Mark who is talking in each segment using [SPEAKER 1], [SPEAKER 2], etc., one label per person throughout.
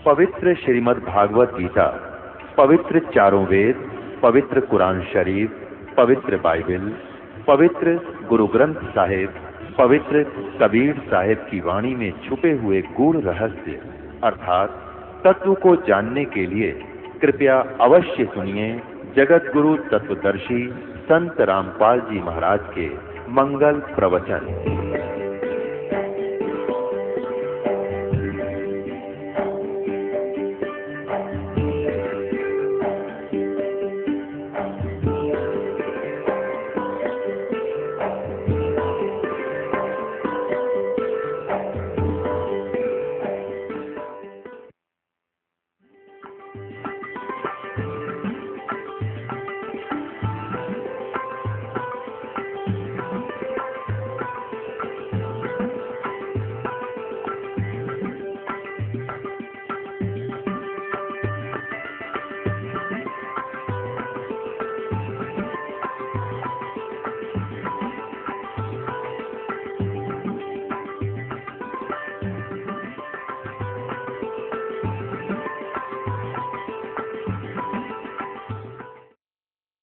[SPEAKER 1] पवित्र श्रीमद् भागवत गीता, पवित्र चारों वेद, पवित्र कुरान शरीफ, पवित्र बाइबल, पवित्र गुरु ग्रंथ साहिब, पवित्र कबीर साहिब की वाणी में छुपे हुए गूढ़ रहस्य अर्थात तत्व को जानने के लिए कृपया अवश्य सुनिए जगत गुरु तत्वदर्शी संत रामपाल जी महाराज के मंगल प्रवचन।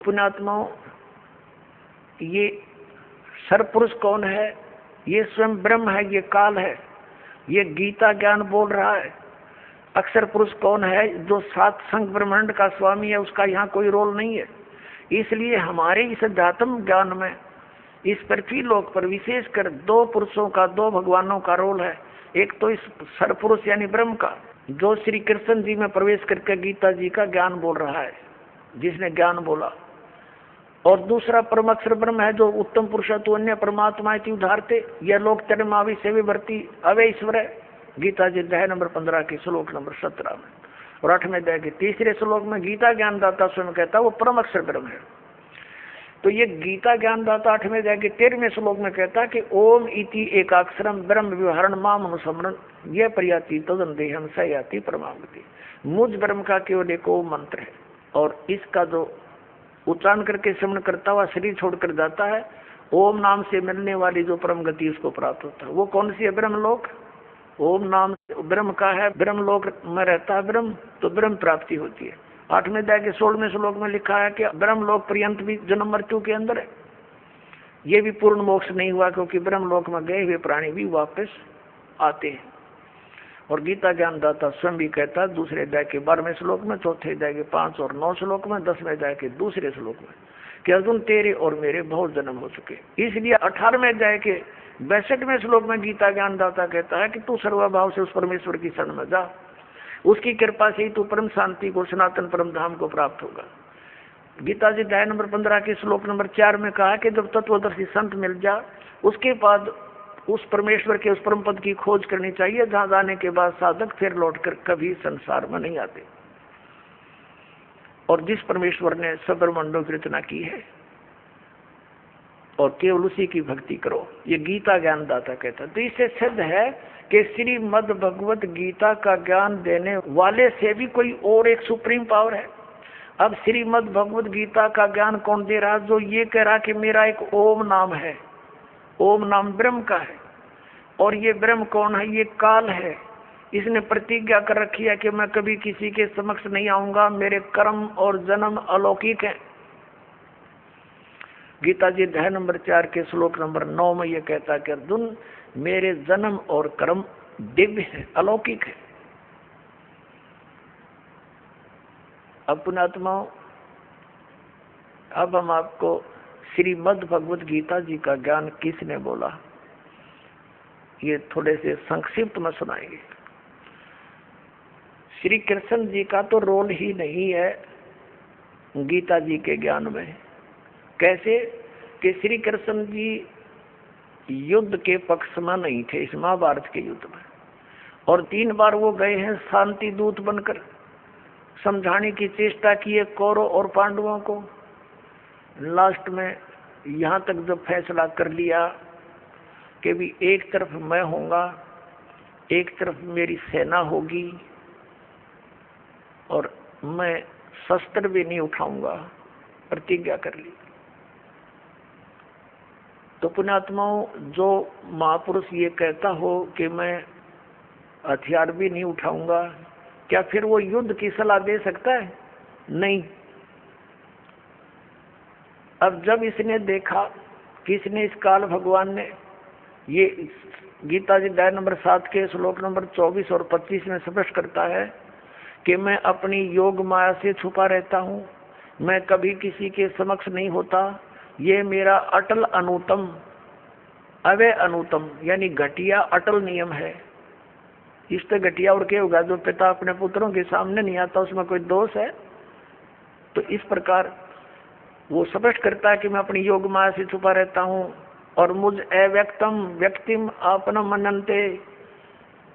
[SPEAKER 2] पुण्यात्माओं, ये सरपुरुष कौन है? ये स्वयं ब्रह्म है, ये काल है, ये गीता ज्ञान बोल रहा है। अक्षर पुरुष कौन है? जो सात संग ब्रह्मांड का स्वामी है, उसका यहाँ कोई रोल नहीं है। इसलिए हमारे इस अध्यात्म ज्ञान में इस पृथ्वी लोक पर विशेषकर दो पुरुषों का, दो भगवानों का रोल है। एक तो इस सरपुरुष यानी ब्रह्म का, जो श्री कृष्ण जी में प्रवेश करके गीता जी का ज्ञान बोल रहा है, जिसने ज्ञान बोला। और दूसरा परम अक्षर ब्रह्म है, जो उत्तम पुरुष तो अन्य परमात्मा उदारते यह लोक तरमावि से विवर्ती अवे ईश्वर है। गीता जी अध्याय नंबर 15 के श्लोक नंबर 17 में। और 8वें अध्याय के तीसरे श्लोक में गीता ज्ञानदाता स्वयं कहता वो परम अक्षर ब्रह्म है। तो ये गीता ज्ञानदाता 8वें अध्याय के 13वें श्लोक में कहता कि ओम इति एकाक्षरम ब्रह्म व्यवहारण माम अनुसमरण यह प्रयाति तदन देहम सयाति परमागति। मुझ ब्रह्म का केवल एक ओम मंत्र है, और इसका जो उच्चारण करके श्रवण करता हुआ शरीर छोड़कर जाता है, ओम नाम से मिलने वाली जो परम गति उसको प्राप्त होता है। वो कौन सी है? ब्रह्मलोक। ओम नाम ब्रह्म का है, ब्रह्मलोक में रहता है ब्रह्म, तो ब्रह्म प्राप्ति होती है। 8वें अध्याय के 16वें श्लोक में लिखा है कि ब्रह्मलोक पर्यंत भी जन्म मृत्यु के अंदर है। ये भी पूर्ण मोक्ष नहीं हुआ, क्योंकि ब्रह्मलोक में गए हुए प्राणी भी वापस आते हैं। और गीता ज्ञानदाता स्वयं भी कहता है दूसरे अध्याय के 12वें श्लोक में, चौथे अध्याय के 5 और 9 श्लोक में, 10वें अध्याय के दूसरे श्लोक में कि अर्जुन तेरे और मेरे बहुत जन्म हो चुके। इसलिए 18वें अध्याय के 62वें श्लोक में गीता ज्ञानदाता कहता है कि तू सर्वभाव से उस परमेश्वर की शरण में जा, उसकी कृपा से ही तू परम शांति को, सनातन परम धाम को प्राप्त होगा। गीता जी अध्याय नंबर 15 के श्लोक नंबर 4 में कहा कि जब तत्वदर्शी संत मिल जा, उसके बाद उस परमेश्वर के उस परम पद की खोज करनी चाहिए, जहां जाने के बाद साधक फिर लौटकर कभी संसार में नहीं आते। और जिस परमेश्वर ने सब ब्रह्मांडों की रचना की है, और केवल उसी की भक्ति करो, ये गीता ज्ञानदाता कहता है। तो इससे सिद्ध है कि श्रीमद् भगवत गीता का ज्ञान देने वाले से भी कोई और एक सुप्रीम पावर है। अब श्रीमद् भगवत गीता का ज्ञान कौन दे रहा? जो ये कह रहा कि मेरा एक ओम नाम है, ओम नाम ब्रह्म का है। और ये ब्रह्म कौन है? ये काल है। इसने प्रतिज्ञा कर रखी है कि मैं कभी किसी के समक्ष नहीं आऊंगा, मेरे कर्म और जन्म अलौकिक हैं। गीता जी अध्याय नंबर 4 के श्लोक नंबर 9 में ये कहता है कि अर्जुन मेरे जन्म और कर्म दिव्य है, अलौकिक है। अब पुण्यात्माओं, अब हम आपको श्रीमद् भगवत गीता जी का ज्ञान किसने बोला, ये थोड़े से संक्षिप्त में सुनाएंगे। श्री कृष्ण जी का तो रोल ही नहीं है गीता जी के ज्ञान में। कैसे कि श्री कृष्ण जी युद्ध के पक्ष में नहीं थे इस महाभारत के युद्ध में, और 3 बार वो गए हैं शांति दूत बनकर, समझाने की चेष्टा की है कौरव और पांडवों को। लास्ट में यहाँ तक जब फैसला कर लिया कि भी एक तरफ मैं होऊंगा, एक तरफ मेरी सेना होगी, और मैं शस्त्र भी नहीं उठाऊंगा, प्रतिज्ञा कर ली। तो पुण्यात्माओं, जो महापुरुष ये कहता हो कि मैं हथियार भी नहीं उठाऊंगा, क्या फिर वो युद्ध की सलाह दे सकता है? नहीं। अब जब इसने देखा कि इसने इस काल भगवान ने ये गीता जी अध्याय नंबर 7 के श्लोक नंबर 24 और 25 में स्पष्ट करता है कि मैं अपनी योग माया से छुपा रहता हूँ, मैं कभी किसी के समक्ष नहीं होता, ये मेरा अटल अनुतम अवय अनुतम यानी घटिया अटल नियम है। इससे घटिया और क्या होगा? जो पिता अपने पुत्रों के सामने नहीं आता उसमें कोई दोष है? तो इस प्रकार वो स्पष्ट करता है कि मैं अपनी योग माया से छुपा रहता हूँ और मुझ अव्यक्तम व्यक्तिम आपन मनन्ते,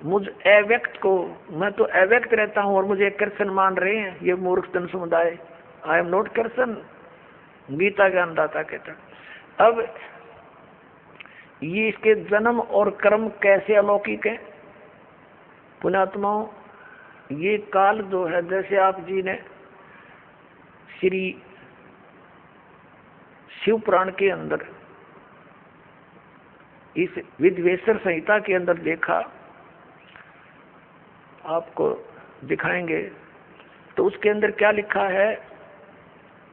[SPEAKER 2] मुझ अव्यक्त को, मैं तो अव्यक्त रहता हूँ और मुझे कृष्ण मान रहे हैं ये मूर्ख जन समुदाय। I am not Krishna, Gita ज्ञानदाता कहता। अब ये इसके जन्म और कर्म कैसे अलौकिक है पुण्यात्माओं? ये काल जो है, जैसे आप जी ने श्री शिव पुराण के अंदर इस विद्वेश्वर संहिता के अंदर देखा, आपको दिखाएंगे, तो उसके अंदर क्या लिखा है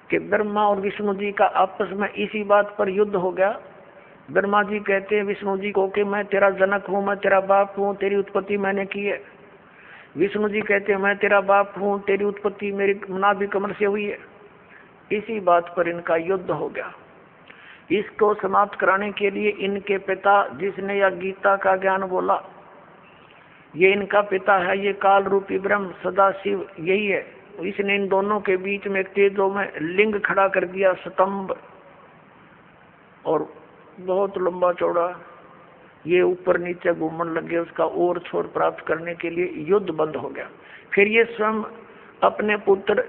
[SPEAKER 2] कि ब्रह्मा और विष्णु जी का आपस में इसी बात पर युद्ध हो गया। ब्रह्मा जी कहते हैं विष्णु जी को कि मैं तेरा जनक हूँ, मैं तेरा बाप हूँ, तेरी उत्पत्ति मैंने की है। विष्णु जी कहते हैं मैं तेरा बाप हूँ, तेरी उत्पत्ति मेरी नाभि कमल से हुई है। इसी बात पर इनका युद्ध हो गया। इसको समाप्त कराने के लिए इनके पिता, जिसने यह गीता का ज्ञान बोला, ये इनका पिता है, ये काल रूपी ब्रह्म सदाशिव यही है। इसने इन दोनों के बीच में एक तेजो में लिंग खड़ा कर दिया, स्तंभ, और बहुत लंबा चौड़ा, ये ऊपर नीचे घूमने लगे। उसका और छोर प्राप्त करने के लिए युद्ध बंद हो गया। फिर ये स्वयं अपने पुत्र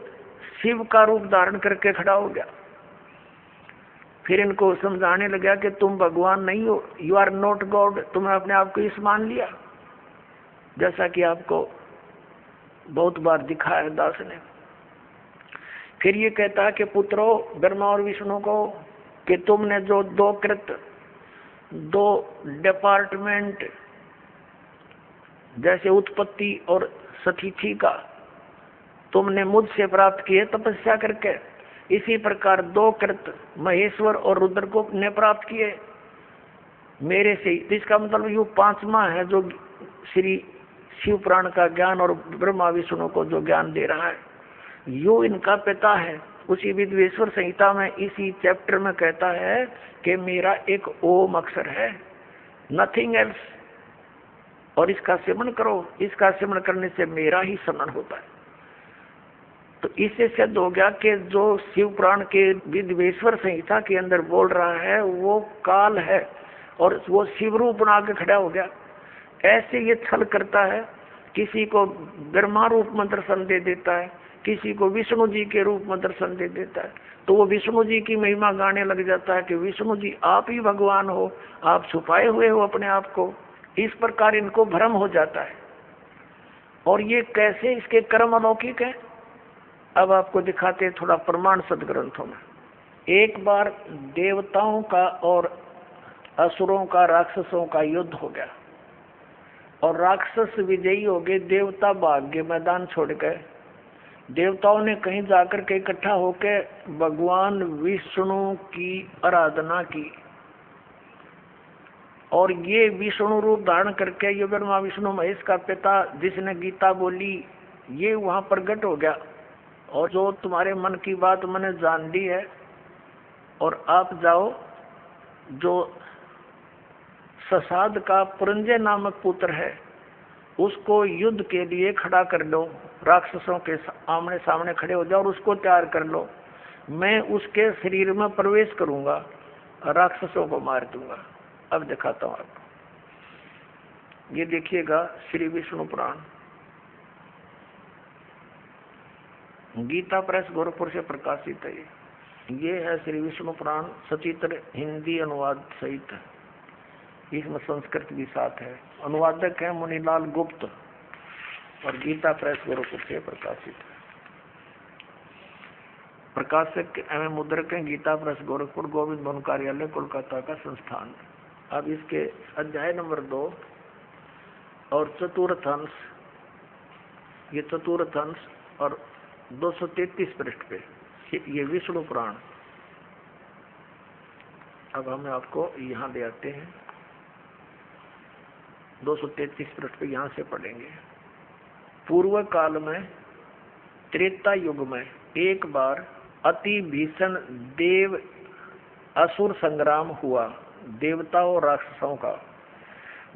[SPEAKER 2] शिव का रूप धारण करके खड़ा हो गया। फिर इनको समझाने लगा कि तुम भगवान नहीं हो, यू आर नॉट गॉड, तुमने अपने आप को इस मान लिया, जैसा कि आपको बहुत बार दिखाया है दास ने। फिर ये कहता है कि पुत्रों ब्रह्मा और विष्णु को कि तुमने जो दो कृत, दो डिपार्टमेंट जैसे उत्पत्ति और स्थिति का तुमने मुझसे प्राप्त किए तपस्या करके, इसी प्रकार दो कृत महेश्वर और रुद्र को ने प्राप्त किए मेरे से। इसका मतलब ये पांचवा है जो श्री शिव पुराण का ज्ञान और ब्रह्मा विष्णु को जो ज्ञान दे रहा है, यो इनका पिता है। उसी विद्वेश्वर संहिता में इसी चैप्टर में कहता है कि मेरा एक ओम अक्षर है, नथिंग एल्स, और इसका सिमरण करो, इसका सिमरण करने से मेरा ही स्मरण होता है। तो इससे सिद्ध हो गया कि जो शिव पुराण के विद्वेश्वर संहिता के अंदर बोल रहा है वो काल है और वो शिव रूप बना के खड़ा हो गया। ऐसे ये छल करता है, किसी को ब्रह्मा रूप में दर्शन दे देता है, किसी को विष्णु जी के रूप में दर्शन दे देता है, तो वो विष्णु जी की महिमा गाने लग जाता है कि विष्णु जी आप ही भगवान हो, आप छुपाए हुए हो अपने आप को। इस प्रकार इनको भ्रम हो जाता है। और ये कैसे इसके कर्म अलौकिक है, अब आपको दिखाते हैं थोड़ा प्रमाण सदग्रंथों में। एक बार देवताओं का और असुरों का, राक्षसों का युद्ध हो गया और राक्षस विजयी हो गए, देवता भाग गए, मैदान छोड़ गए। देवताओं ने कहीं जाकर के इकट्ठा होकर भगवान विष्णु की आराधना की, और ये विष्णु रूप धारण करके ये ब्रह्मा विष्णु महेश का पिता जिसने गीता बोली, ये वहां प्रकट हो गया। और जो तुम्हारे मन की बात मैंने जान ली है, और आप जाओ जो ससाद का पुरंजय नामक पुत्र है उसको युद्ध के लिए खड़ा कर लो, राक्षसों के आमने सामने खड़े हो जाओ और उसको तैयार कर लो। मैं उसके शरीर में प्रवेश करूंगा, राक्षसों को मार दूंगा। अब दिखाता हूं आपको, ये देखिएगा श्री विष्णु पुराण, गीता प्रेस गोरखपुर से प्रकाशित है। ये है श्री विष्णु पुराण, सचित्र हिंदी अनुवाद सहित, इसमें संस्कृत भी साथ है। अनुवादक है मुनीलाल गुप्त और गीता प्रेस गोरखपुर से प्रकाशित है। प्रकाशक एवं मुद्रक है गीता प्रेस गोरखपुर, गोविंद भवन कार्यालय कोलकाता का संस्थान। अब इसके अध्याय नंबर 2 और चतुर्थ अंश ये चतुर्थ अंश और 233 पृष्ठ पे ये विष्णु पुराण। अब हम आपको यहाँ ले आते हैं, 233 पृष्ठ पे यहाँ से पढ़ेंगे। पूर्व काल में त्रेता युग में एक बार अति भीषण देव असुर संग्राम हुआ, देवताओं और राक्षसों का।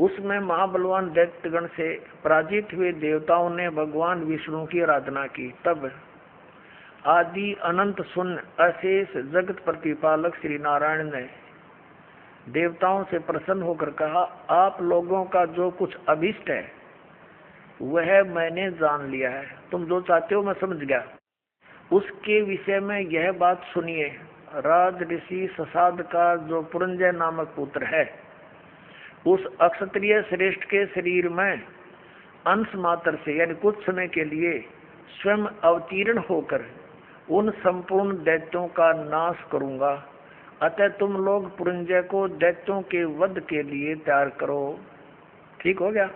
[SPEAKER 2] उसमें महाबलवान दैत्यगण से पराजित हुए देवताओं ने भगवान विष्णु की आराधना की। तब आदि अनंत शून्य अशेष जगत प्रतिपालक श्री नारायण ने देवताओं से प्रसन्न होकर कहा, आप लोगों का जो कुछ अभिष्ट है वह मैंने जान लिया है। तुम जो चाहते हो मैं समझ गया। उसके विषय में यह बात सुनिए। राज ऋषि ससाद का जो पुरंजय नामक पुत्र है, उस अक्षत्रिय श्रेष्ठ के शरीर में अंश मात्र से यानी कुछ समय के लिए स्वयं अवतीर्ण होकर उन संपूर्ण दैत्यों का नाश करूंगा। अतः तुम लोग पुरंजय को दैत्यों के वध के लिए तैयार करो। ठीक हो गया।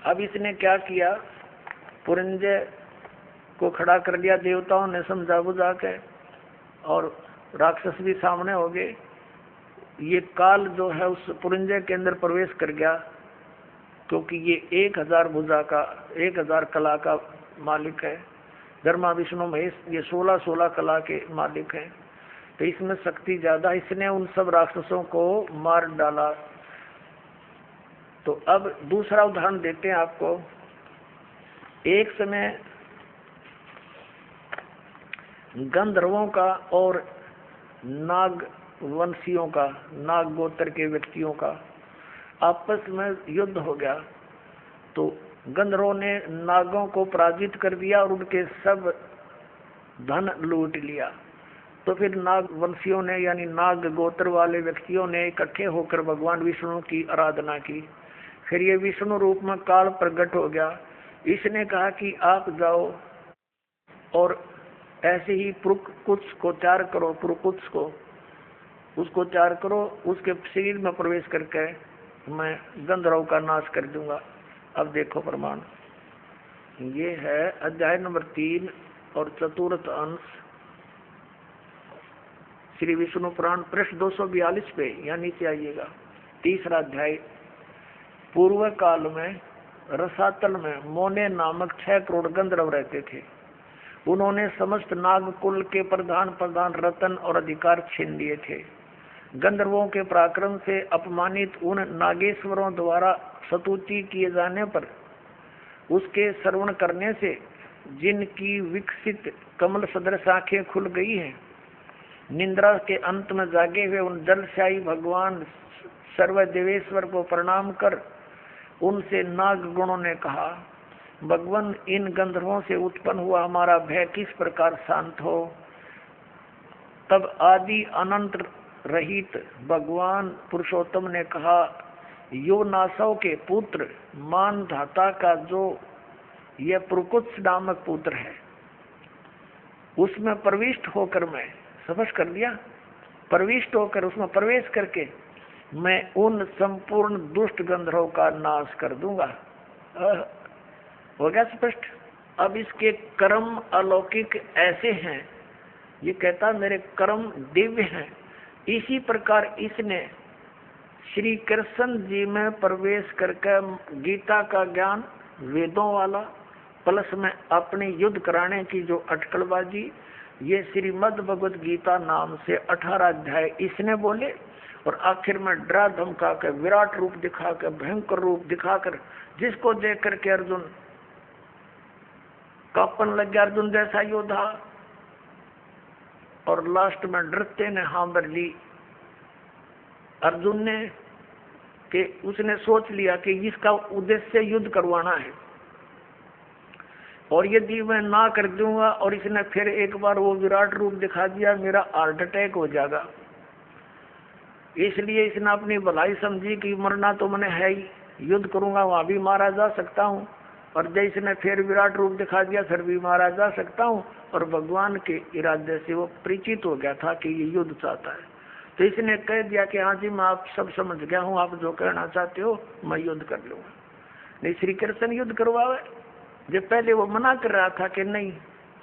[SPEAKER 2] अब इसने क्या किया, पुरंजय को खड़ा कर दिया, देवताओं ने समझा बुझा के, और राक्षस भी सामने हो गए। ये काल जो है उस पुरंजय के अंदर प्रवेश कर गया, क्योंकि ये 1000 भुजा का 1000 कला का मालिक है। ब्रह्मा विष्णु महेश ये 16 कला के मालिक हैं, तो इसमें शक्ति ज्यादा। इसने उन सब राक्षसों को मार डाला। तो अब दूसरा उदाहरण देते हैं आपको। एक समय गंधर्वों का और नाग वंशियों का, नाग गोत्र के व्यक्तियों का आपस में युद्ध हो गया। तो गंधर्वों ने नागों को पराजित कर दिया और उनके सब धन लूट लिया। तो फिर नाग वंशियों ने यानी नाग गोत्र वाले व्यक्तियों ने इकट्ठे होकर भगवान विष्णु की आराधना की। फिर ये विष्णु रूप में काल प्रकट हो गया। इसने कहा कि आप जाओ और ऐसे ही पुरुकुत्स को तैयार करो, पुरुकुत्स को उसको तैयार करो, उसके शरीर में प्रवेश करके मैं गंधर्व का नाश कर दूंगा। अब देखो प्रमाण, ये है अध्याय नंबर 3 और चतुर्थ अंश श्री विष्णु पुराण पृष्ठ 242 पे, यहाँ नीचे आइएगा। तीसरा अध्याय। पूर्व काल में रसातल में मोने नामक 6 करोड़ गंधर्व रहते थे। उन्होंने समस्त नाग कुल के प्रधान रतन और अधिकार छीन लिए थे। गंधर्वों के पराक्रम से अपमानित उन नागेश्वरों द्वारा स्तुति किए जाने पर उसके श्रवण करने से जिनकी विकसित कमल सदृश आंखें खुल गई हैं, निंद्रा के अंत में जागे हुए उन जलशाही भगवान सर्वदेवेश्वर को प्रणाम कर उनसे नाग गुणों ने कहा, भगवान इन गंधर्वों से उत्पन्न हुआ हमारा भय किस प्रकार शांत हो। तब आदि अनंत रहित भगवान पुरुषोत्तम ने कहा, यो नासव के पुत्र मान धाता का जो यह पुरुकुत्स नामक पुत्र है, उसमें प्रविष्ट होकर मैं समझ कर लिया, प्रविष्ट होकर उसमें प्रवेश करके मैं उन संपूर्ण दुष्ट गंधर्वों का नाश कर दूंगा। हो गया स्पष्ट। अब इसके कर्म अलौकिक ऐसे हैं, ये कहता मेरे कर्म दिव्य हैं। इसी प्रकार इसने श्री कृष्ण जी में प्रवेश करके गीता का ज्ञान वेदों वाला प्लस में अपने युद्ध कराने की जो अटकलबाजी, ये श्रीमद् भगवद गीता नाम से 18 अध्याय इसने बोले, और आखिर में डरा धमका के विराट रूप दिखा कर भयंकर रूप दिखाकर जिसको देख करके अर्जुन कांपन लग गया, अर्जुन जैसा योद्धा, और लास्ट में डरते ने हाँ भर ली अर्जुन ने कि उसने सोच लिया कि इसका उद्देश्य युद्ध करवाना है, और यदि मैं ना कर दूंगा और इसने फिर एक बार वो विराट रूप दिखा दिया मेरा हार्ट अटैक हो जाएगा। इसलिए इसने अपनी भलाई समझी कि मरना तो मैंने है ही, युद्ध करूंगा वहां भी मारा जा सकता हूँ, और जब इसने फिर विराट रूप दिखा दिया फिर भी मारा जा सकता हूँ। और भगवान के इरादे से वो परिचित हो गया था कि ये युद्ध चाहता है, तो इसने कह दिया कि हाँ जी मैं आप सब समझ गया हूँ, आप जो कहना चाहते हो मैं युद्ध कर लूंगा। नहीं, श्री कृष्ण युद्ध करवावे, जब पहले वो मना कर रहा था कि नहीं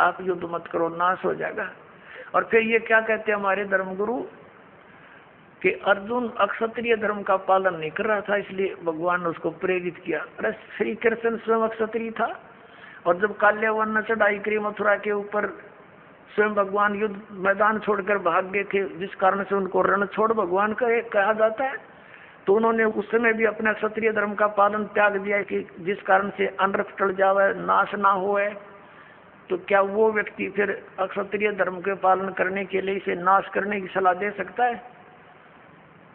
[SPEAKER 2] आप युद्ध मत करो, नाश हो जाएगा। और फिर ये क्या कहते हैं हमारे धर्मगुरु कि अर्जुन अक्षत्रिय धर्म का पालन नहीं कर रहा था, इसलिए भगवान ने उसको प्रेरित किया। अरे श्री कृष्ण स्वयं अक्षत्रिय था, और जब काल्यावन ने चढ़ाई करी मथुरा के ऊपर, स्वयं भगवान युद्ध मैदान छोड़कर भाग गए थे, जिस कारण से उनको रण छोड़ भगवान कहा जाता है। तो उन्होंने उस समय भी अपने क्षत्रिय धर्म का पालन त्याग दिया कि जिस कारण से अनर्थ टल जावे, नाश ना होए। तो क्या वो व्यक्ति फिर अक्षत्रिय धर्म के पालन करने के लिए इसे नाश करने की सलाह दे सकता है?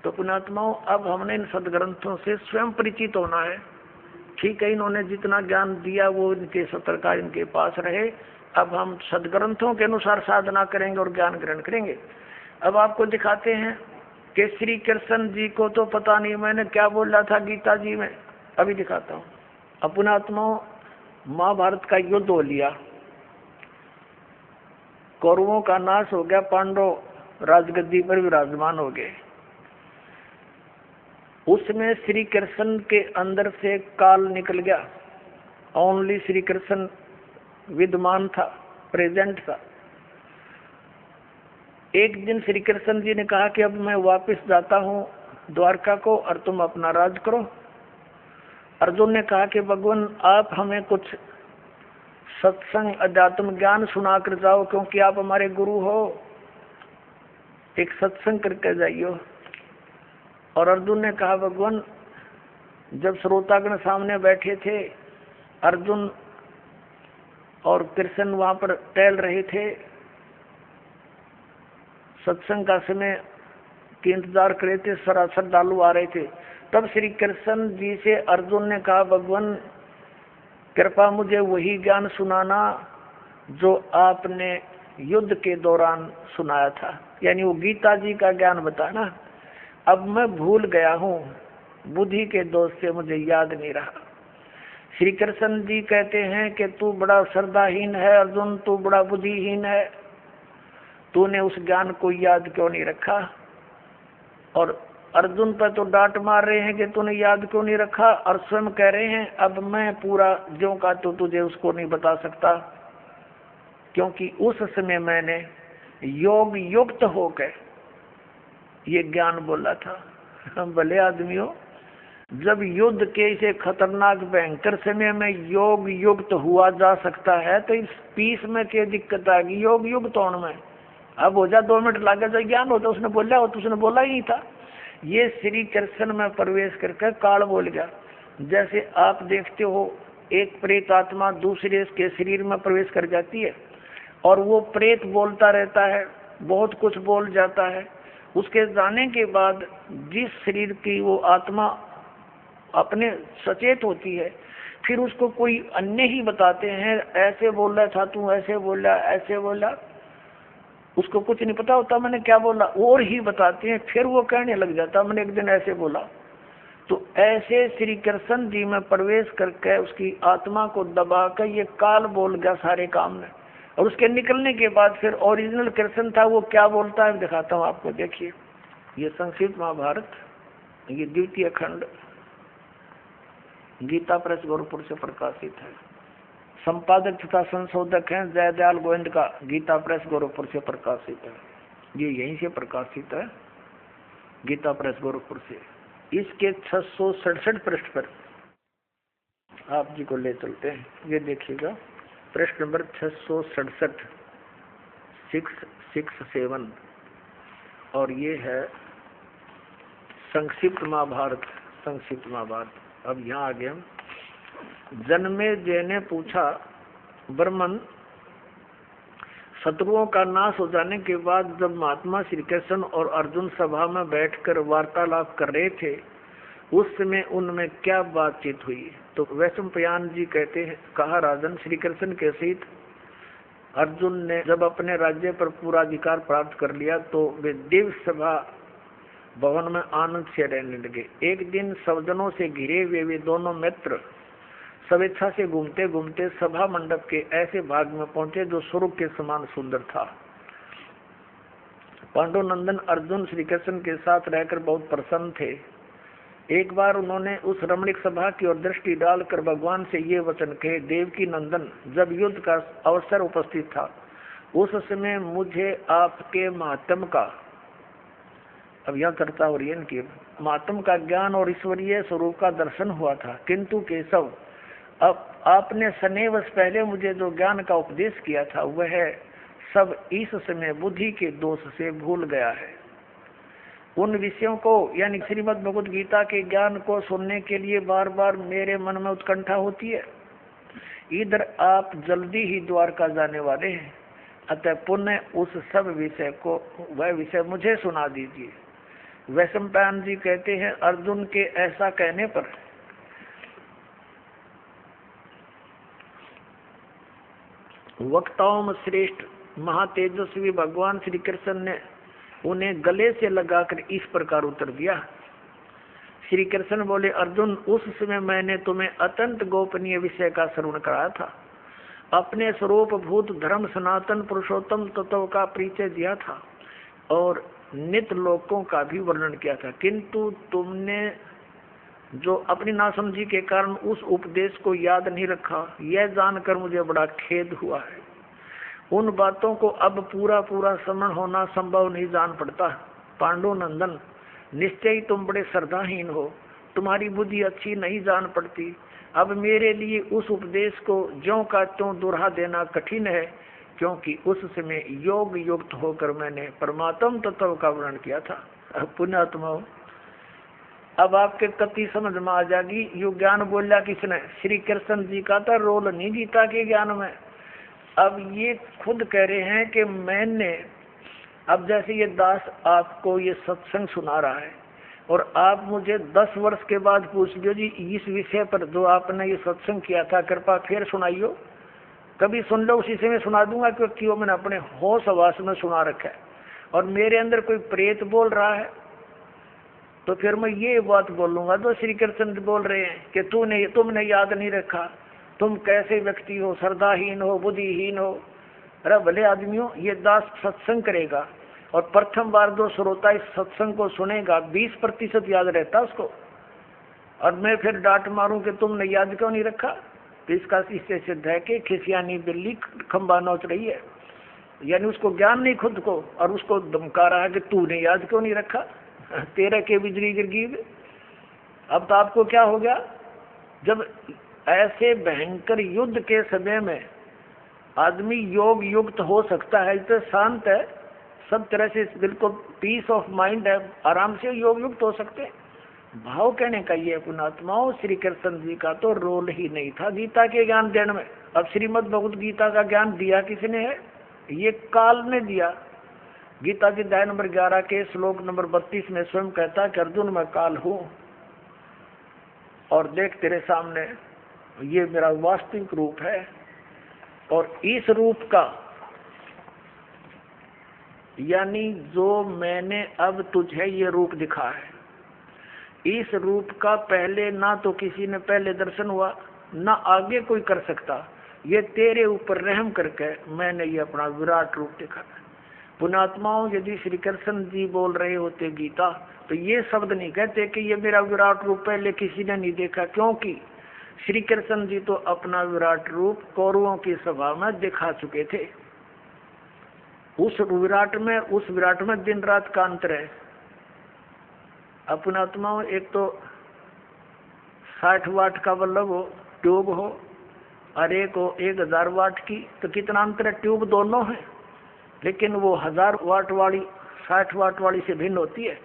[SPEAKER 2] तो पुण्यात्माओं, अब हमने इन सदग्रंथों से स्वयं परिचित होना है। ठीक है, इन्होंने जितना ज्ञान दिया वो इनके सतर्का इनके पास रहे। अब हम सदग्रंथों के अनुसार साधना करेंगे और ज्ञान ग्रहण करेंगे। अब आपको दिखाते हैं कि श्री कृष्ण जी को तो पता नहीं मैंने क्या बोला था गीता जी में, अभी दिखाता हूँ। अपनात्माओं, महाभारत का युद्ध हो लिया, कौरवों का नाश हो गया, पांडव राजगद्दी पर विराजमान हो गए। उसमें श्री कृष्ण के अंदर से काल निकल गया। ओनली श्री कृष्ण विद्यमान था, प्रेजेंट था। एक दिन श्री कृष्ण जी ने कहा कि अब मैं वापस जाता हूँ द्वारका को और तुम अपना राज करो। अर्जुन ने कहा कि भगवान आप हमें कुछ सत्संग अध्यात्म ज्ञान सुना कर जाओ, क्योंकि आप हमारे गुरु हो, एक सत्संग करके जाइयो। और अर्जुन ने कहा भगवान, जब श्रोतागण सामने बैठे थे, अर्जुन और कृष्ण वहां पर टहल रहे थे, सत्संग का समय के इंतजार कर रहे थे, श्रद्धालु आ रहे थे। तब श्री कृष्ण जी से अर्जुन ने कहा भगवान कृपा मुझे वही ज्ञान सुनाना जो आपने युद्ध के दौरान सुनाया था, यानी वो गीता जी का ज्ञान बताना। अब मैं भूल गया हूँ, बुद्धि के दोष से मुझे याद नहीं रहा। श्री कृष्ण जी कहते हैं कि तू बड़ा श्रद्धाहीन है अर्जुन, तू बड़ा बुद्धिहीन है, तूने उस ज्ञान को याद क्यों नहीं रखा। और अर्जुन पर तो डांट मार रहे हैं कि तूने याद क्यों नहीं रखा, और स्वयं कह रहे हैं अब मैं पूरा ज्यों का तो तुझे उसको नहीं बता सकता, क्योंकि उस समय मैंने योग युक्त होकर ये ज्ञान बोला था। हम भले आदमियों, जब युद्ध के इसे खतरनाक भयंकर समय में योग युक्त हुआ जा सकता है, तो इस पीस में क्या दिक्कत आएगी योग युक्त होने में? अब हो जा 2 मिनट लगे तो ज्ञान होता, उसने बोला हो तो उसने बोला ही नहीं था। ये श्री कृष्ण में प्रवेश करके काल बोल गया। जैसे आप देखते हो एक प्रेत आत्मा दूसरे के शरीर में प्रवेश कर जाती है और वो प्रेत बोलता रहता है, बहुत कुछ बोल जाता है। उसके जाने के बाद जिस शरीर की वो आत्मा अपने सचेत होती है, फिर उसको कोई अन्य ही बताते हैं, ऐसे बोल रहा था तू, ऐसे बोला, ऐसे बोला। उसको कुछ नहीं पता होता मैंने क्या बोला, और ही बताते हैं। फिर वो कहने लग जाता मैंने एक दिन ऐसे बोला। तो ऐसे श्री कृष्ण जी में प्रवेश करके उसकी आत्मा को दबा कर ये काल बोल गया सारे काम में। और उसके निकलने के बाद फिर ओरिजिनल कृष्ण था, वो क्या बोलता है दिखाता हूँ आपको। देखिए, ये संक्षिप्त महाभारत, ये द्वितीय खंड गीता प्रेस गोरखपुर से प्रकाशित है। संपादक तथा संशोधक हैं जयदयाल गोविंद का, गीता प्रेस गोरखपुर से प्रकाशित है। ये यहीं से प्रकाशित है, गीता प्रेस गोरखपुर से। इसके 667 पृष्ठ पर आप जी को ले चलते हैं। ये देखिएगा, पृष्ठ नंबर 667, 667, और ये है संक्षिप्त महाभारत। संक्षिप्त महाभारत। अब यहाँ आगे हम, जन्मेजय ने पूछा, ब्रह्मन, शत्रुओं का नाश हो जाने के बाद जब महात्मा श्री कृष्ण और अर्जुन सभा में बैठकर वार्तालाप कर रहे थे, उस समय उनमें क्या बातचीत हुई? तो वैशंपायन जी कहते हैं, कहा राजन, श्री कृष्ण के सहित अर्जुन ने जब अपने राज्य पर पूरा अधिकार प्राप्त कर लिया तो वे दिव्य सभा भवन में आनंद से रहने लगे। एक दिन सवजनों से घिरे हुए वे दोनों मित्र स्वेच्छा से घूमते घूमते सभा मंडप के ऐसे भाग में पहुंचे जो स्वर्ग के समान सुंदर था। पांडुनंदन अर्जुन श्री कृष्ण के साथ रहकर बहुत प्रसन्न थे। एक बार उन्होंने उस रमणीक सभा की ओर दृष्टि डालकर भगवान से ये वचन कहे, देवकी नंदन, जब युद्ध का अवसर उपस्थित था उस समय मुझे आपके महात्म का, अब यह चर्चा हो रही है इनकी, महात्म का ज्ञान और ईश्वरीय स्वरूप का दर्शन हुआ था, किंतु केशव अब आपने सनेवश पहले मुझे जो ज्ञान का उपदेश किया था वह सब इस समय बुद्धि के दोष से भूल गया है। उन विषयों को यानी श्रीमद् भगवद गीता के ज्ञान को सुनने के लिए बार बार मेरे मन में उत्कंठा होती है। इधर आप जल्दी ही द्वारका जाने वाले हैं, अतः पुनः उस सब विषय को, वह विषय मुझे सुना दीजिए। वैशंपायन जी कहते हैं, अर्जुन के ऐसा कहने पर वक्ताओं में श्रेष्ठ महातेजस्वी भगवान श्री कृष्ण ने उन्हें गले से लगाकर इस प्रकार उत्तर दिया। श्री कृष्ण बोले, अर्जुन, उस समय मैंने तुम्हें अत्यंत गोपनीय विषय का श्रवण कराया था, अपने स्वरूप भूत धर्म सनातन पुरुषोत्तम तत्व का परिचय दिया था और नित्य लोकों का भी वर्णन किया था, किंतु तुमने जो अपनी नासमझी के कारण उस उपदेश को याद नहीं रखा, यह जानकर मुझे बड़ा खेद हुआ है। उन बातों को अब पूरा पूरा स्मरण होना संभव नहीं जान पड़ता। पांडु नंदन, निश्चय ही तुम बड़े श्रद्धाहीन हो, तुम्हारी बुद्धि अच्छी नहीं जान पड़ती। अब मेरे लिए उस उपदेश को ज्यों का त्यों दोहरा देना कठिन है, क्योंकि उस समय योग युक्त होकर मैंने परमात्म तत्व का वर्णन किया था। पुण्यात्मा, अब आपके कति समझ में आ जाएगी। यु ज्ञान बोला किसने? श्री कृष्ण जी का था रोल नहीं गीता के ज्ञान में। अब ये खुद कह रहे हैं कि मैंने, अब जैसे ये दास आपको ये सत्संग सुना रहा है और आप मुझे 10 वर्ष के बाद पूछ लो, जी इस विषय पर जो आपने ये सत्संग किया था कृपा फिर सुनाइयो। कभी सुन लो, उसी से मैं सुना दूंगा, क्योंकि वो मैंने अपने होश आवास में सुना रखा है। और मेरे अंदर कोई प्रेत बोल रहा है तो फिर मैं ये बात बोलूंगा जो श्री कृष्ण बोल रहे हैं कि तुमने याद नहीं रखा, तुम कैसे व्यक्ति हो, श्रद्धाहीन हो, बुद्धिहीन हो। अरे भले आदमियों, ये दास सत्संग करेगा और प्रथम बार जो श्रोता इस सत्संग को सुनेगा 20% याद रहता उसको, और मैं फिर डांट मारूं कि तुमने याद क्यों नहीं रखा, तो इसका इससे सिद्ध है कि खिसियानी बिल्ली खंबा नोच रही है। यानी उसको ज्ञान नहीं खुद को, और उसको धमका रहा है कि तूने याद क्यों नहीं रखा, तेरे के बिजली गिर गई। अब तो आपको क्या हो गया, जब ऐसे भयंकर युद्ध के समय में आदमी योग युक्त हो सकता है, तो शांत है, सब तरह से बिल्कुल पीस ऑफ माइंड है, आराम से योग युक्त हो सकते हैं। भाव कहने का ये पुणात्माओं, श्री कृष्ण जी का तो रोल ही नहीं था गीता के ज्ञान देने में। अब श्रीमद् भगवद गीता का ज्ञान दिया किसने है? ये काल ने दिया। गीता जी अध्याय नंबर 11 के श्लोक नंबर 32 में स्वयं कहता कि अर्जुन मैं काल हूं और देख तेरे सामने ये मेरा वास्तविक रूप है, और इस रूप का यानी जो मैंने अब तुझे ये रूप दिखा है, इस रूप का पहले ना तो किसी ने पहले दर्शन हुआ, ना आगे कोई कर सकता। ये तेरे ऊपर रहम करके मैंने ये अपना विराट रूप दिखा है। पुणात्माओं, यदि श्री कृष्ण जी बोल रहे होते गीता, तो ये शब्द नहीं कहते कि ये मेरा विराट रूप पहले किसी ने नहीं देखा, क्योंकि श्री कृष्ण जी तो अपना विराट रूप कौरवों की सभा में दिखा चुके थे। उस विराट में दिन रात का अंतर है। पुणात्माओं, एक तो 60 वाट का बल्ब हो, ट्यूब हो, और एक हो 1000 वाट की, तो कितना अंतर है? ट्यूब दोनों है, लेकिन वो 1000 वाट वाली 60 वाट वाली से भिन्न होती है।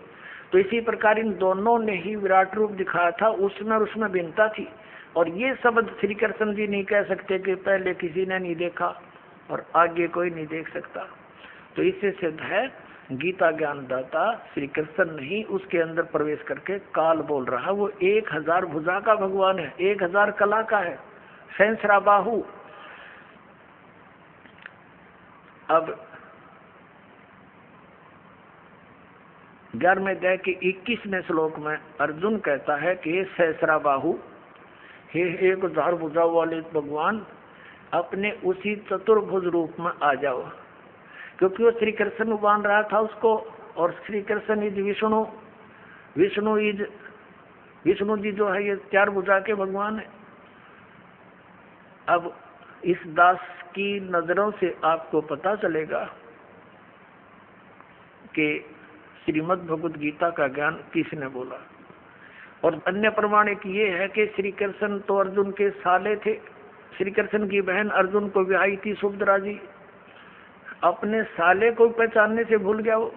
[SPEAKER 2] तो इसी प्रकार इन दोनों ने ही विराट रूप दिखाया था, उसमें और उसमें भिन्नता थी। और ये शब्द श्री कृष्ण जी नहीं कह सकते कि पहले किसी ने नहीं देखा और आगे कोई नहीं देख सकता। तो इससे सिद्ध है गीता ज्ञानदाता श्री कृष्ण नहीं, उसके अंदर प्रवेश करके काल बोल रहा है। वो 1000 भुजा का भगवान है, 1000 कला का है, सहस्रा बाहु। अब 11वें अध्याय के 21वें श्लोक में अर्जुन कहता है कि हे सहस्रा बाहु, हे 1000 भुजा वाले भगवान, अपने उसी चतुर्भुज रूप में आ जाओ। क्योंकि वो श्री कृष्ण मान रहा था उसको, और श्री कृष्ण इज विष्णु, विष्णु इज विष्णु जी जो है ये 4 भुजा के भगवान है। अब इस दास की नजरों से आपको पता चलेगा कि श्रीमद् भगवद गीता का ज्ञान किसने बोला। और अन्य प्रमाणिक ये है कि श्री कृष्ण तो अर्जुन के साले थे। श्री कृष्ण की बहन अर्जुन को ब्याही थी सुभद्रा जी, अपने साले को पहचानने से भूल गया वो।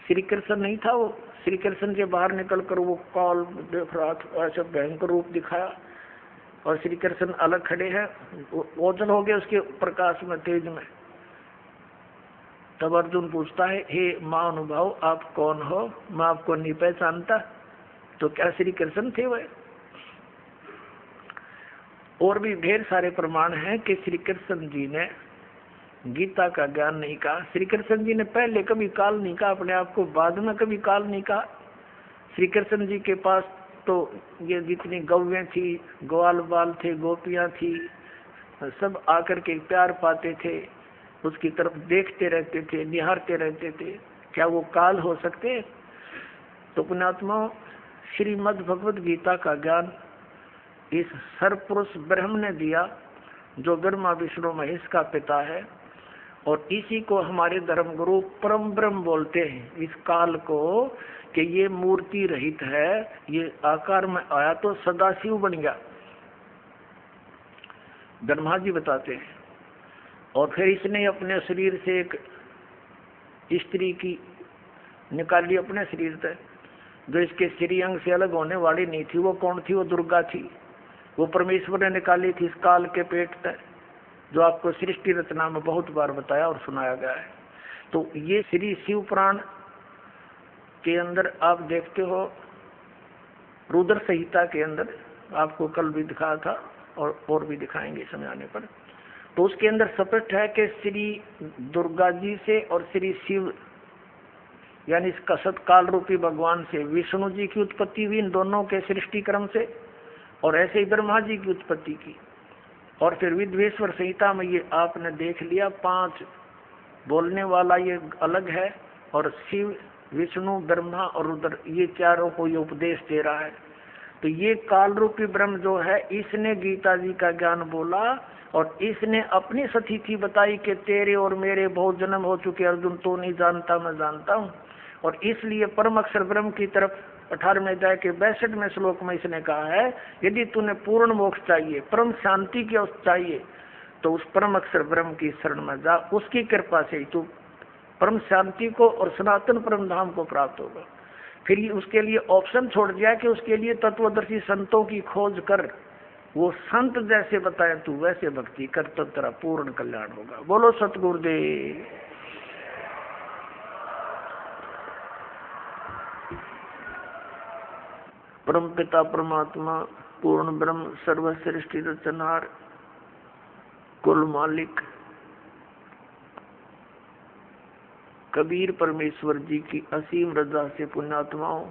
[SPEAKER 2] श्री कृष्ण नहीं था वो। श्री कृष्ण के बाहर निकलकर वो काल देख रहा था, ऐसा भयंकर रूप दिखाया, और श्री कृष्ण अलग खड़े हैं, ओझल हो गए उसके प्रकाश में, तेज में। तब अर्जुन पूछता है, हे महानुभाव आप कौन हो, मैं आपको नहीं पहचानता। तो क्या श्री कृष्ण थे वह? और भी ढेर सारे प्रमाण हैं कि श्री कृष्ण जी ने गीता का ज्ञान नहीं कहा। श्री कृष्ण जी ने पहले कभी काल नहीं कहा अपने आप को, बाद में कभी काल नहीं कहा। श्री कृष्ण जी के पास तो ये जितनी गौवें थी, ग्वाल बाल थे, गोपियां थी, सब आकर के प्यार पाते थे, उसकी तरफ देखते रहते थे, निहारते रहते थे। क्या वो काल हो सकते? तो पुण्यात्मा, श्रीमद् भगवद गीता का ज्ञान इस सर्वपुरुष ब्रह्म ने दिया, जो ब्रह्मा विष्णु महेश का पिता है, और इसी को हमारे धर्म गुरु परम ब्रह्म बोलते हैं। इस काल को कि ये मूर्ति रहित है, ये आकार में आया तो सदाशिव बन गया, ब्रह्मा जी बताते हैं। और फिर इसने अपने शरीर से एक स्त्री की निकाली अपने शरीर से, जो इसके श्री अंग से अलग होने वाली नहीं थी। वो कौन थी? वो दुर्गा थी। वो परमेश्वर ने निकाली थी इस काल के पेट से, जो आपको सृष्टि रचना में बहुत बार बताया और सुनाया गया है। तो ये श्री शिव पुराण के अंदर आप देखते हो, रुद्र संहिता के अंदर आपको कल भी दिखाया था और भी दिखाएंगे समय आने पर। तो उसके अंदर स्पष्ट है कि श्री दुर्गा जी से और श्री शिव यानी इस कसत काल रूपी भगवान से विष्णु जी की उत्पत्ति हुई, इन दोनों के सृष्टि क्रम से, और ऐसे ही ब्रह्मा जी की उत्पत्ति की। और फिर विद्वेश्वर संहिता में ये आपने देख लिया, 5 बोलने वाला ये अलग है, और शिव विष्णु ब्रह्मा और रुद्र ये चारों को ये उपदेश दे रहा है। तो ये काल रूपी ब्रह्म जो है, इसने गीता जी का ज्ञान बोला, और इसने अपनी स्थिति बताई कि तेरे और मेरे बहुत जन्म हो चुके अर्जुन, तो नहीं जानता मैं जानता हूँ। और इसलिए परम अक्षर ब्रह्म की तरफ 18वें अध्याय के 62वें श्लोक में इसने कहा है, यदि तूने पूर्ण मोक्ष चाहिए, परम शांति की अवस्था चाहिए, तो उस परम अक्षर ब्रह्म की शरण में जा, उसकी कृपा से ही तू परम शांति को और सनातन परम धाम को प्राप्त होगा। फिर उसके लिए ऑप्शन छोड़ दिया कि उसके लिए तत्वदर्शी संतों की खोज कर, वो संत जैसे बताए तू वैसे भक्ति कर, तो तेरा पूर्ण कल्याण होगा। बोलो सतगुरुदेव। परम पिता परमात्मा पूर्ण ब्रह्म सर्वश्रेष्ठी रचनहार कुल मालिक कबीर परमेश्वर जी की असीम रजा से पुण्यात्माओं,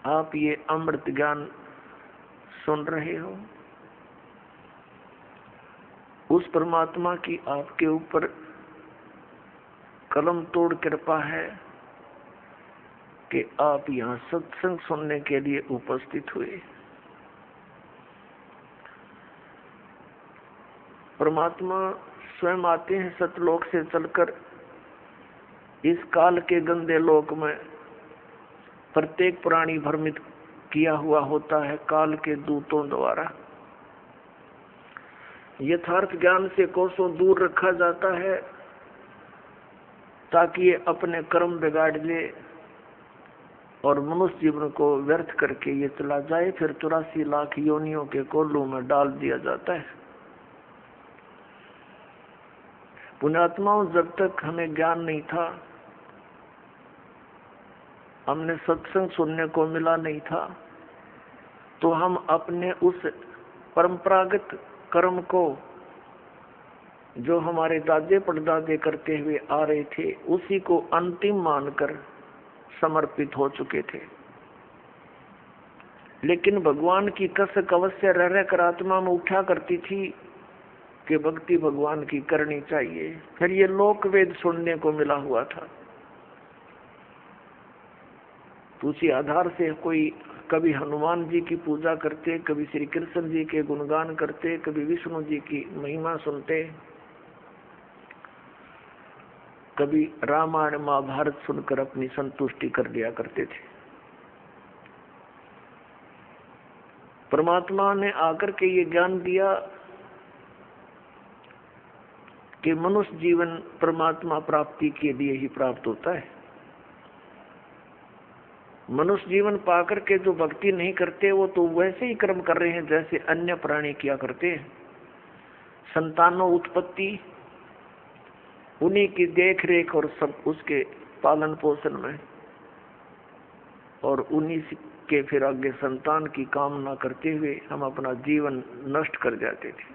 [SPEAKER 2] आप ये अमृत ज्ञान सुन रहे हो। उस परमात्मा की आपके ऊपर कलम तोड़ कृपा है कि आप यहाँ सत्संग सुनने के लिए उपस्थित हुए। परमात्मा स्वयं आते हैं सतलोक से चलकर इस काल के गंदे लोक में। प्रत्येक प्राणी भ्रमित किया हुआ होता है काल के दूतों द्वारा। यथार्थ ज्ञान से कोसों दूर रखा जाता है ताकि ये अपने कर्म बिगाड़ ले और मनुष्य जीवन को व्यर्थ करके ये चला जाए, फिर 84 लाख योनियों के कोल्लू में डाल दिया जाता है। पुण्यात्माओं, जब तक हमें ज्ञान नहीं था, हमने सत्संग सुनने को मिला नहीं था, तो हम अपने उस परंपरागत कर्म को जो हमारे दादे परदादे करते हुए आ रहे थे, उसी को अंतिम मानकर समर्पित हो चुके थे। लेकिन भगवान की कसक अवश्य रह रहकर आत्मा में उठा करती थी कि भक्ति भगवान की करनी चाहिए। फिर ये लोक वेद सुनने को मिला हुआ था। तो उसी आधार से कोई कभी हनुमान जी की पूजा करते, कभी श्री कृष्ण जी के गुणगान करते, कभी विष्णु जी की महिमा सुनते, कभी रामायण महाभारत सुनकर अपनी संतुष्टि कर लिया करते थे। परमात्मा ने आकर के ये ज्ञान दिया कि मनुष्य जीवन परमात्मा प्राप्ति के लिए ही प्राप्त होता है। मनुष्य जीवन पाकर के जो भक्ति नहीं करते वो तो वैसे ही कर्म कर रहे हैं जैसे अन्य प्राणी किया करते हैं। संतानों उत्पत्ति, उन्हीं की देख रेख और सब उसके पालन पोषण में, और उन्हीं के फिर आगे संतान की कामना करते हुए हम अपना जीवन नष्ट कर जाते थे।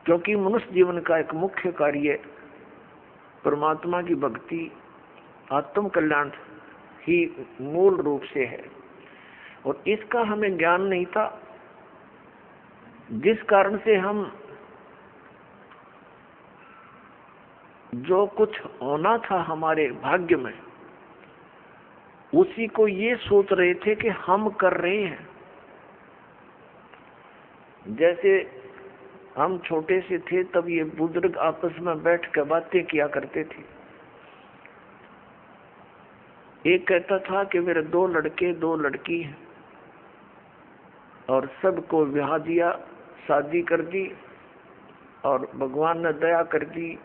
[SPEAKER 2] क्योंकि मनुष्य जीवन का एक मुख्य कार्य परमात्मा की भक्ति, आत्म कल्याण ही मूल रूप से है, और इसका हमें ज्ञान नहीं था, जिस कारण से हम जो कुछ होना था हमारे भाग्य में उसी को ये सोच रहे थे कि हम कर रहे हैं। जैसे हम छोटे से थे तब ये बुजुर्ग आपस में बैठ कर बातें किया करते थे। एक कहता था कि मेरे 2 लड़के 2 लड़की हैं, और सबको ब्याह दिया, शादी कर दी, और भगवान ने दया कर दी,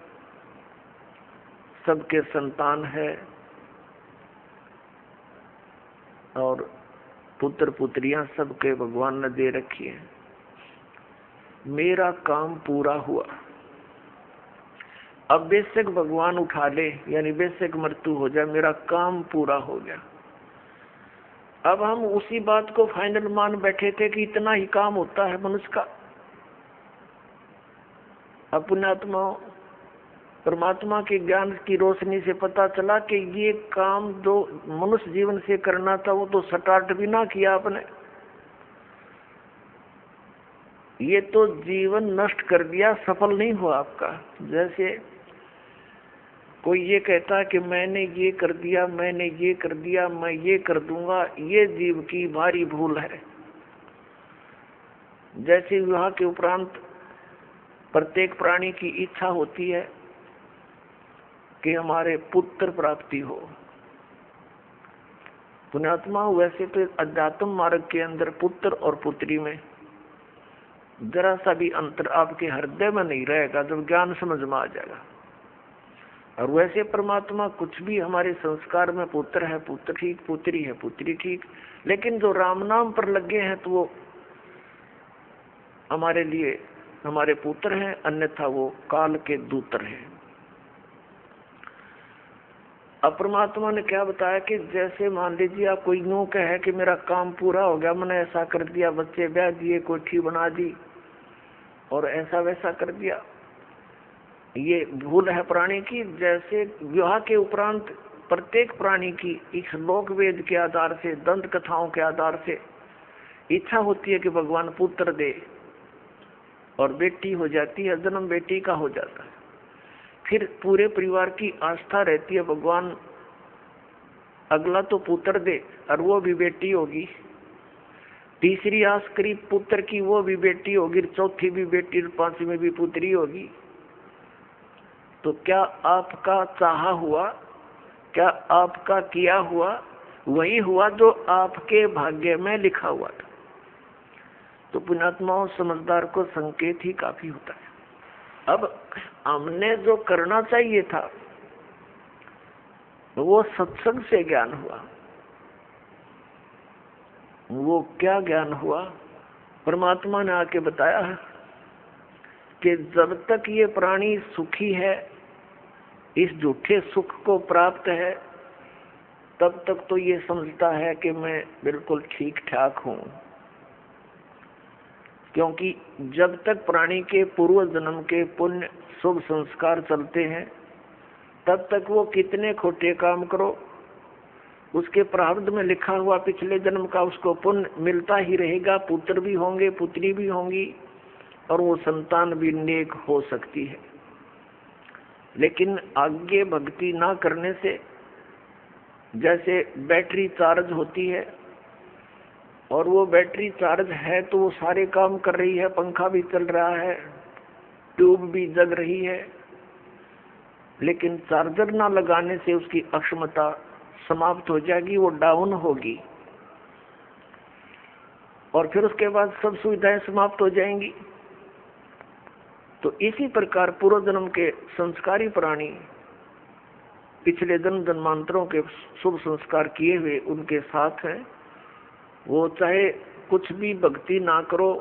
[SPEAKER 2] सबके संतान है, और पुत्र पुत्रियां सबके भगवान ने दे रखी है। मेरा काम पूरा हुआ। अब बेशक भगवान उठा ले, यानी बेशक मृत्यु हो जाए, मेरा काम पूरा हो गया। अब हम उसी बात को फाइनल मान बैठे थे कि इतना ही काम होता है मनुष्य का। अपने आत्मा परमात्मा के ज्ञान की रोशनी से पता चला कि ये काम जो मनुष्य जीवन से करना था वो तो स्टार्ट भी ना किया आपने, ये तो जीवन नष्ट कर दिया, सफल नहीं हुआ आपका। जैसे कोई ये कहता है कि मैंने ये कर दिया, मैंने ये कर दिया, मैं ये कर दूंगा, ये जीव की भारी भूल है। जैसे विवाह के उपरांत प्रत्येक प्राणी की इच्छा होती है कि हमारे पुत्र प्राप्ति हो। पुण्यात्मा, वैसे तो अध्यात्म मार्ग के अंदर पुत्र और पुत्री में जरा सा भी अंतर आपके हृदय में नहीं रहेगा जब ज्ञान समझ में आ जाएगा। और वैसे परमात्मा कुछ भी हमारे संस्कार में पुत्र है पुत्र ठीक, पुत्री है पुत्री ठीक, लेकिन जो राम नाम पर लगे हैं तो वो हमारे लिए हमारे पुत्र हैं, अन्यथा वो काल के दूतर हैं। अब परमात्मा ने क्या बताया कि जैसे मान लीजिए आप कोई यूं कहे कि मेरा काम पूरा हो गया, मैंने ऐसा कर दिया, बच्चे ब्याह दिए, कोठी बना दी और ऐसा वैसा कर दिया, ये भूल है प्राणी की। जैसे विवाह के उपरांत प्रत्येक प्राणी की इस लोक वेद के आधार से, दंत कथाओं के आधार से इच्छा होती है कि भगवान पुत्र दे, और बेटी हो जाती है, जन्म बेटी का हो जाता है। फिर पूरे परिवार की आस्था रहती है भगवान अगला तो पुत्र दे, और वो भी बेटी होगी। तीसरी आस करीब पुत्र की, वो भी बेटी होगी, चौथी भी बेटी, 5वीं में भी पुत्री होगी। तो क्या आपका चाहा हुआ, क्या आपका किया हुआ वही हुआ जो आपके भाग्य में लिखा हुआ था। तो पुण्यात्माओं, समझदार को संकेत ही काफी होता है। अब हमने जो करना चाहिए था वो सत्संग से ज्ञान हुआ। वो क्या ज्ञान हुआ? परमात्मा ने आके बताया है कि जब तक ये प्राणी सुखी है, इस झूठे सुख को प्राप्त है, तब तक तो ये समझता है कि मैं बिल्कुल ठीक ठाक हूं। क्योंकि जब तक प्राणी के पूर्व जन्म के पुण्य शुभ संस्कार चलते हैं, तब तक वो कितने खोटे काम करो, उसके प्रारब्ध में लिखा हुआ पिछले जन्म का उसको पुण्य मिलता ही रहेगा। पुत्र भी होंगे, पुत्री भी होंगी, और वो संतान भी नेक हो सकती है। लेकिन आगे भक्ति ना करने से जैसे बैटरी चार्ज होती है और वो बैटरी चार्ज है तो वो सारे काम कर रही है, पंखा भी चल रहा है, ट्यूब भी जग रही है, लेकिन चार्जर ना लगाने से उसकी अक्षमता समाप्त हो जाएगी, वो डाउन होगी और फिर उसके बाद सब सुविधाएं समाप्त हो जाएंगी। तो इसी प्रकार पूर्व जन्म के संस्कारी प्राणी पिछले जन्म जन्मांतरों के शुभ संस्कार किए हुए उनके साथ हैं। वो चाहे कुछ भी भक्ति ना करो,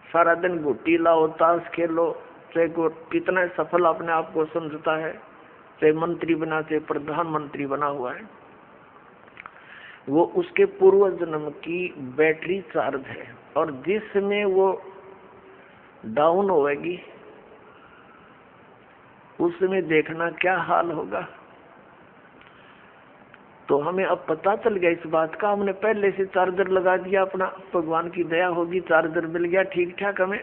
[SPEAKER 2] सारा दिन गुट्टी लाओ, ताश खेलो, चाहे कितना सफल अपने आप को समझता है, चाहे मंत्री बना, चाहे प्रधानमंत्री बना हुआ है, वो उसके पूर्व जन्म की बैटरी चार्ज है और जिसमें वो डाउन होएगी उसमें देखना क्या हाल होगा। तो हमें अब पता चल गया इस बात का, हमने पहले से चार्जर लगा दिया अपना, भगवान की दया होगी चार्जर मिल गया ठीक ठाक हमें,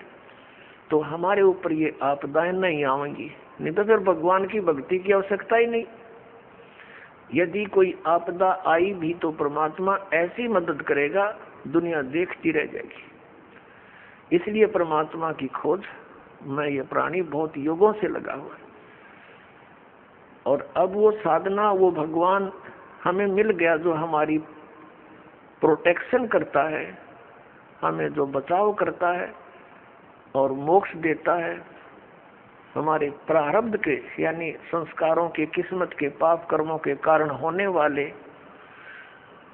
[SPEAKER 2] तो हमारे ऊपर ये आपदाएं नहीं आवेंगी, नहीं तो फिर भगवान की भक्ति की आवश्यकता ही नहीं। यदि कोई आपदा आई भी तो परमात्मा ऐसी मदद करेगा, दुनिया देखती रह जाएगी। इसलिए परमात्मा की खोज में ये प्राणी बहुत युगों से लगा हुआ है और अब वो साधना, वो भगवान हमें मिल गया जो हमारी प्रोटेक्शन करता है, हमें जो बचाव करता है और मोक्ष देता है। हमारे प्रारब्ध के यानी संस्कारों के, किस्मत के, पाप कर्मों के कारण होने वाले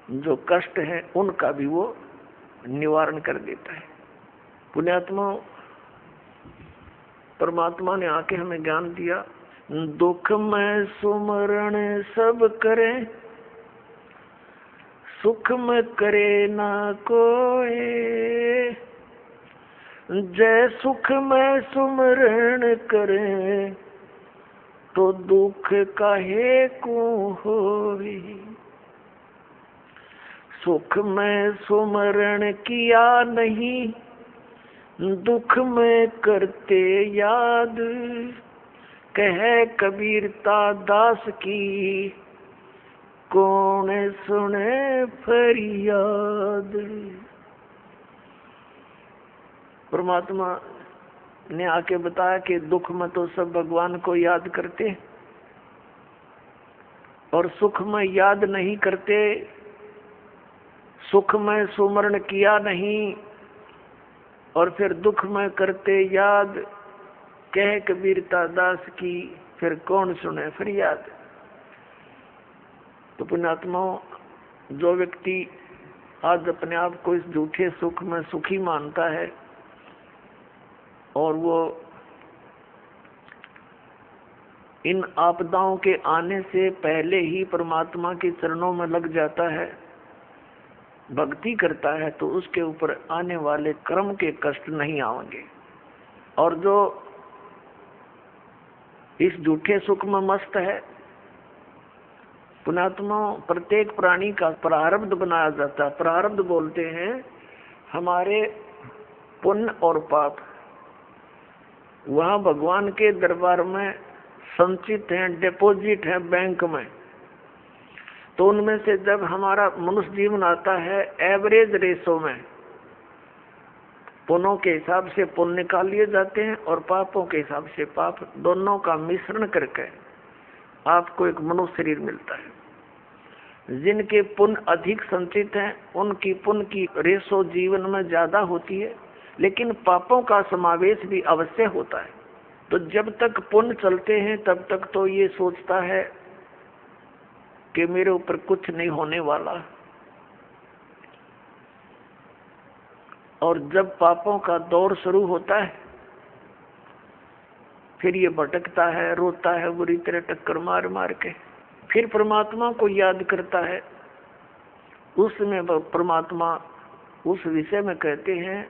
[SPEAKER 2] जो कष्ट हैं उनका भी वो निवारण कर देता है। पुण्यात्मा परमात्मा ने आके हमें ज्ञान दिया, दुख में सुमरण सब करें, सुख में करे ना कोई, जय सुख में सुमरण करे तो दुख काहे को होई। सुख में सुमरण किया नहीं, दुख में करते याद, कहे कबीरता दास की कौन सुने फरियाद। परमात्मा ने आके बताया कि दुख में तो सब भगवान को याद करते और सुख में याद नहीं करते, सुख में सुमरण किया नहीं और फिर दुख में करते याद, कह कबीरता दास की फिर कौन सुने फरियाद। तो पुण्यात्माओं, जो व्यक्ति आज अपने आप को इस झूठे सुख में सुखी मानता है और वो इन आपदाओं के आने से पहले ही परमात्मा के चरणों में लग जाता है, भक्ति करता है, तो उसके ऊपर आने वाले कर्म के कष्ट नहीं आएंगे। और जो इस झूठे सुख में मस्त है, पुण्यात्मा, प्रत्येक प्राणी का प्रारब्ध बनाया जाता है। प्रारब्ध बोलते हैं हमारे पुण्य और पाप, वहाँ भगवान के दरबार में संचित हैं, डिपॉजिट है बैंक में। तो उनमें से जब हमारा मनुष्य जीवन आता है, एवरेज रेशो में पुण्यों के हिसाब से पुण्य निकाल लिए जाते हैं और पापों के हिसाब से पाप, दोनों का मिश्रण करके आपको एक मनुष्य शरीर मिलता है। जिनके पुण्य अधिक संचित हैं उनकी पुण्य की रेशो जीवन में ज्यादा होती है, लेकिन पापों का समावेश भी अवश्य होता है। तो जब तक पुण्य चलते हैं तब तक तो ये सोचता है कि मेरे ऊपर कुछ नहीं होने वाला, और जब पापों का दौर शुरू होता है फिर ये भटकता है, रोता है बुरी तरह टक्कर मार मार के, फिर परमात्मा को याद करता है। उसमें परमात्मा उस विषय में कहते हैं,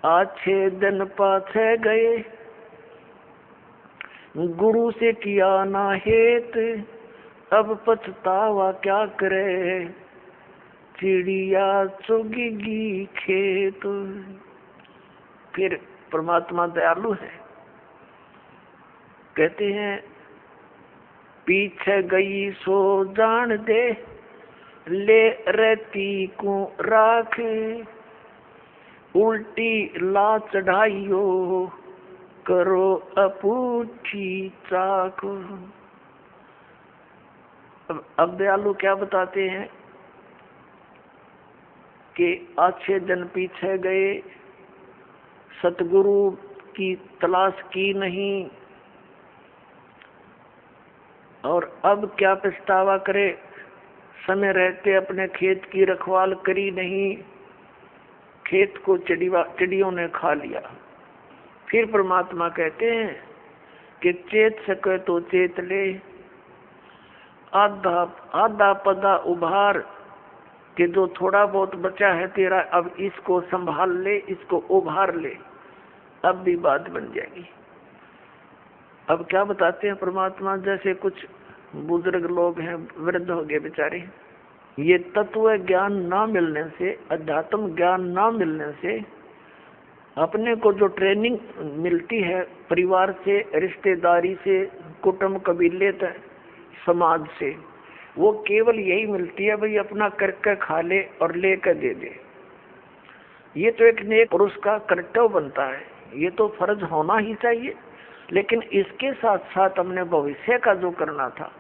[SPEAKER 2] अच्छे दिन पाछे गए गुरु से किया ना हेत, अब पछतावा क्या करे चिड़िया चुगेगी खेत। फिर परमात्मा दयालु है, कहते हैं पीछे गई सो जान दे, ले रहती को राख, उल्टी ला चढ़ाइयो, करो अपूठी चाक। अब दयालु क्या बताते हैं कि अच्छे दिन पीछे गए, सतगुरु की तलाश की नहीं, और अब क्या पछतावा करे, समय रहते अपने खेत की रखवाल करी नहीं, खेत को चिड़ियों ने खा लिया। फिर परमात्मा कहते हैं कि चेत सके तो चेत ले, आधा आधा पदा उभार, कि जो थोड़ा बहुत बचा है तेरा अब इसको संभाल ले, इसको उभार ले, अब भी बात बन जाएगी। अब क्या बताते हैं परमात्मा, जैसे कुछ बुजुर्ग लोग हैं, वृद्ध हो गए बेचारे, ये तत्व ज्ञान ना मिलने से, अध्यात्म ज्ञान ना मिलने से अपने को जो ट्रेनिंग मिलती है परिवार से, रिश्तेदारी से, कुटुंब कबीले तक, समाज से, वो केवल यही मिलती है भाई अपना करके खा ले और लेकर दे दे। ये तो एक नेक पुरुष का कर्तव्य बनता है, ये तो फर्ज होना ही चाहिए। लेकिन इसके साथ साथ हमने भविष्य का जो करना था,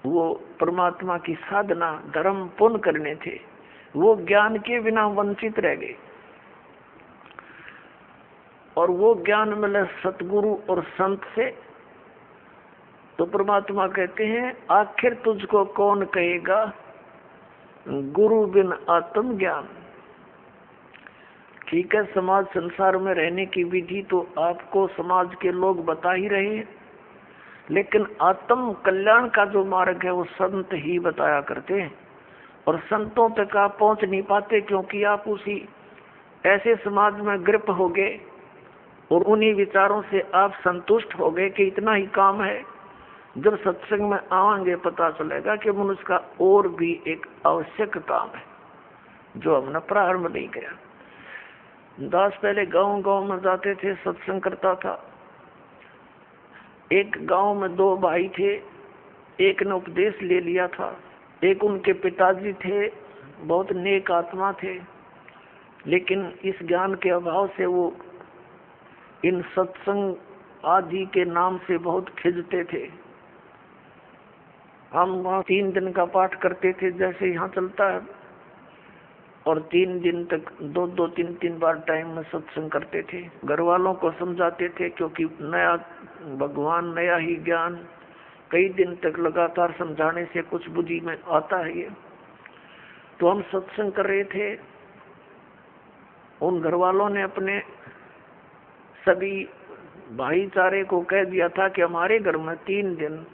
[SPEAKER 2] वो परमात्मा की साधना, धर्म, पुण्य करने थे, वो ज्ञान के बिना वंचित रह गए। और वो ज्ञान मिले सतगुरु और संत से, तो परमात्मा कहते हैं आखिर तुझको कौन कहेगा गुरु बिन आत्म ज्ञान। ठीक है, समाज संसार में रहने की विधि तो आपको समाज के लोग बता ही रहे हैं, लेकिन आत्म कल्याण का जो मार्ग है वो संत ही बताया करते हैं। और संतों तक आप पहुंच नहीं पाते, क्योंकि आप उसी ऐसे समाज में ग्रप हो गए और उन्हीं विचारों से आप संतुष्ट हो गए कि इतना ही काम है। जब सत्संग में आएंगे पता चलेगा कि मनुष्य का और भी एक आवश्यक काम है जो हमने प्रारंभ नहीं किया। दास पहले गांव गांव में जाते थे, सत्संग करता था। एक गांव में 2 भाई थे, एक ने उपदेश ले लिया था, एक उनके पिताजी थे, बहुत नेक आत्मा थे, लेकिन इस ज्ञान के अभाव से वो इन सत्संग आदि के नाम से बहुत खिजते थे। हम वहाँ 3 दिन का पाठ करते थे जैसे यहाँ चलता है, और 3 दिन तक 2-2, 3-3 बार टाइम में सत्संग करते थे। घर वालों को समझाते थे, क्योंकि नया भगवान, नया ही ज्ञान, कई दिन तक लगातार समझाने से कुछ बुद्धि में आता है ये। तो हम सत्संग कर रहे थे, उन घर वालों ने अपने सभी भाईचारे को कह दिया था कि हमारे घर में 3 दिन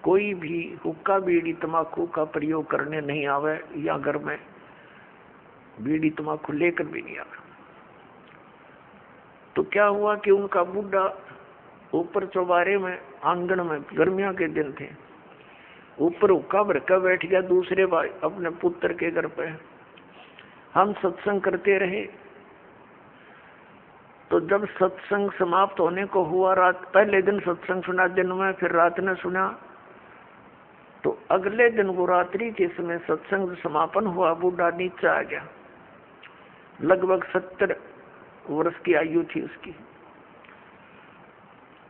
[SPEAKER 2] कोई भी हुक्का, बीड़ी, तम्बाकू का प्रयोग करने नहीं आवे, या घर में बीड़ी तम्बाकू लेकर भी नहीं आवे। तो क्या हुआ कि उनका बूढ़ा ऊपर चौबारे में, आंगन में, गर्मियों के दिन थे, ऊपर हुक्का भर कर बैठ गया दूसरे भाई अपने पुत्र के घर पे। हम सत्संग करते रहे। तो जब सत्संग समाप्त होने को हुआ, रात, पहले दिन सत्संग सुना दिन में, फिर रात में सुना, तो अगले दिन वो रात्रि के समय सत्संग समापन हुआ, बूढ़ा नीचे आ गया। लगभग 70 वर्ष की आयु थी उसकी।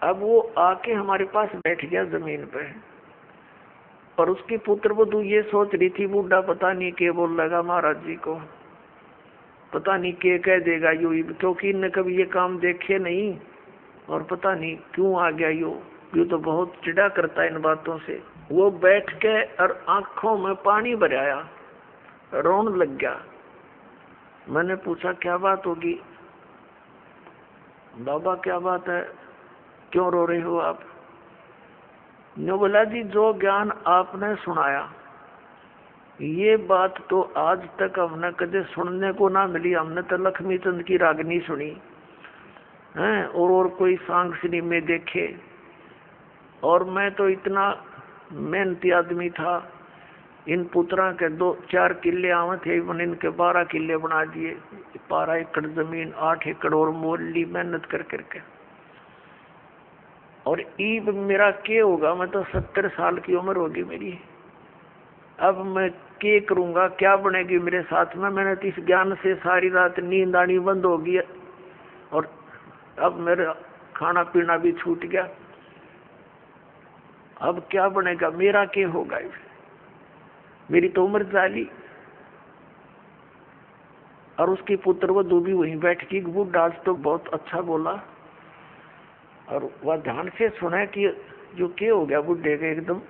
[SPEAKER 2] अब वो आके हमारे पास बैठ गया जमीन पे, और उसकी पुत्र वधू ये सोच रही थी, बूढ़ा पता नहीं क्या बोल लगा महाराज जी को, पता नहीं क्या कह देगा यू, क्योंकि इनने कभी ये काम देखे नहीं, और पता नहीं क्यों आ गया यू तो बहुत चिढ़ा करता है इन बातों से। वो बैठ के और आंखों में पानी भराया, रोने लग गया। मैंने पूछा क्या बात होगी? बाबा क्या बात है, क्यों रो रहे हो आप? नो बोला जी, जो ज्ञान आपने सुनाया ये बात तो आज तक हमने कदे सुनने को ना मिली। हमने तो लक्ष्मी चंद की रागनी सुनी है, और कोई सांग सिनेमे देखे, और मैं तो इतना मेहनती आदमी था, इन पुत्रा के 2-4 किले आवे थे, मैंने इनके 12 किले बना दिए। 12 एकड़ जमीन, 8 एकड़ और मोल ली मेहनत कर करके। और ईब मेरा क्या होगा, मैं तो 70 साल की उम्र होगी मेरी। अब मैं क्या करूंगा, क्या बनेगी मेरे साथ में। मैंने तो इस ज्ञान से सारी रात नींद आनी बंद हो गई और अब मेरा खाना पीना भी छूट गया। अब क्या बनेगा, मेरा क्या होगा। मेरी तो उम्र जाली। और उसकी पुत्र वधू भी वहीं बैठ की। बूढ़ा आज तो बहुत अच्छा बोला और वह ध्यान से सुना कि जो क्या हो गया बुढ़े के एकदम।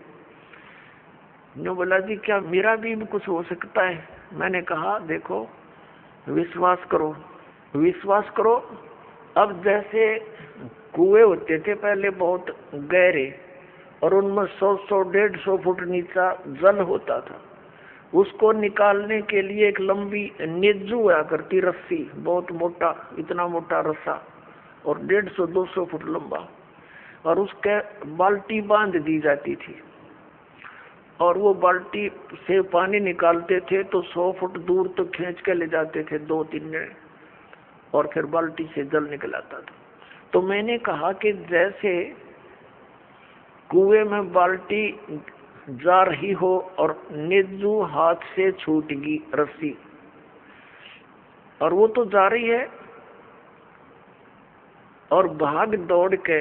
[SPEAKER 2] जो बोला जी क्या मेरा भी कुछ हो सकता है। मैंने कहा देखो विश्वास करो, विश्वास करो। अब जैसे कुएं होते थे पहले बहुत गहरे और उनमें 100-100, 150 फुट नीचा जल होता था। उसको निकालने के लिए एक लंबी नेजू हुआ करती रस्सी, बहुत मोटा, इतना मोटा रस्सा और 150-200 फुट लंबा, और उसके बाल्टी बांध दी जाती थी और वो बाल्टी से पानी निकालते थे तो 100 फुट दूर तो खींच के ले जाते थे 2-3 जने और फिर बाल्टी से जल निकल आता था। तो मैंने कहा कि जैसे कुएं में बाल्टी जा रही हो और नेजू हाथ से छूट गई रस्सी और वो तो जा रही है और भाग दौड़ के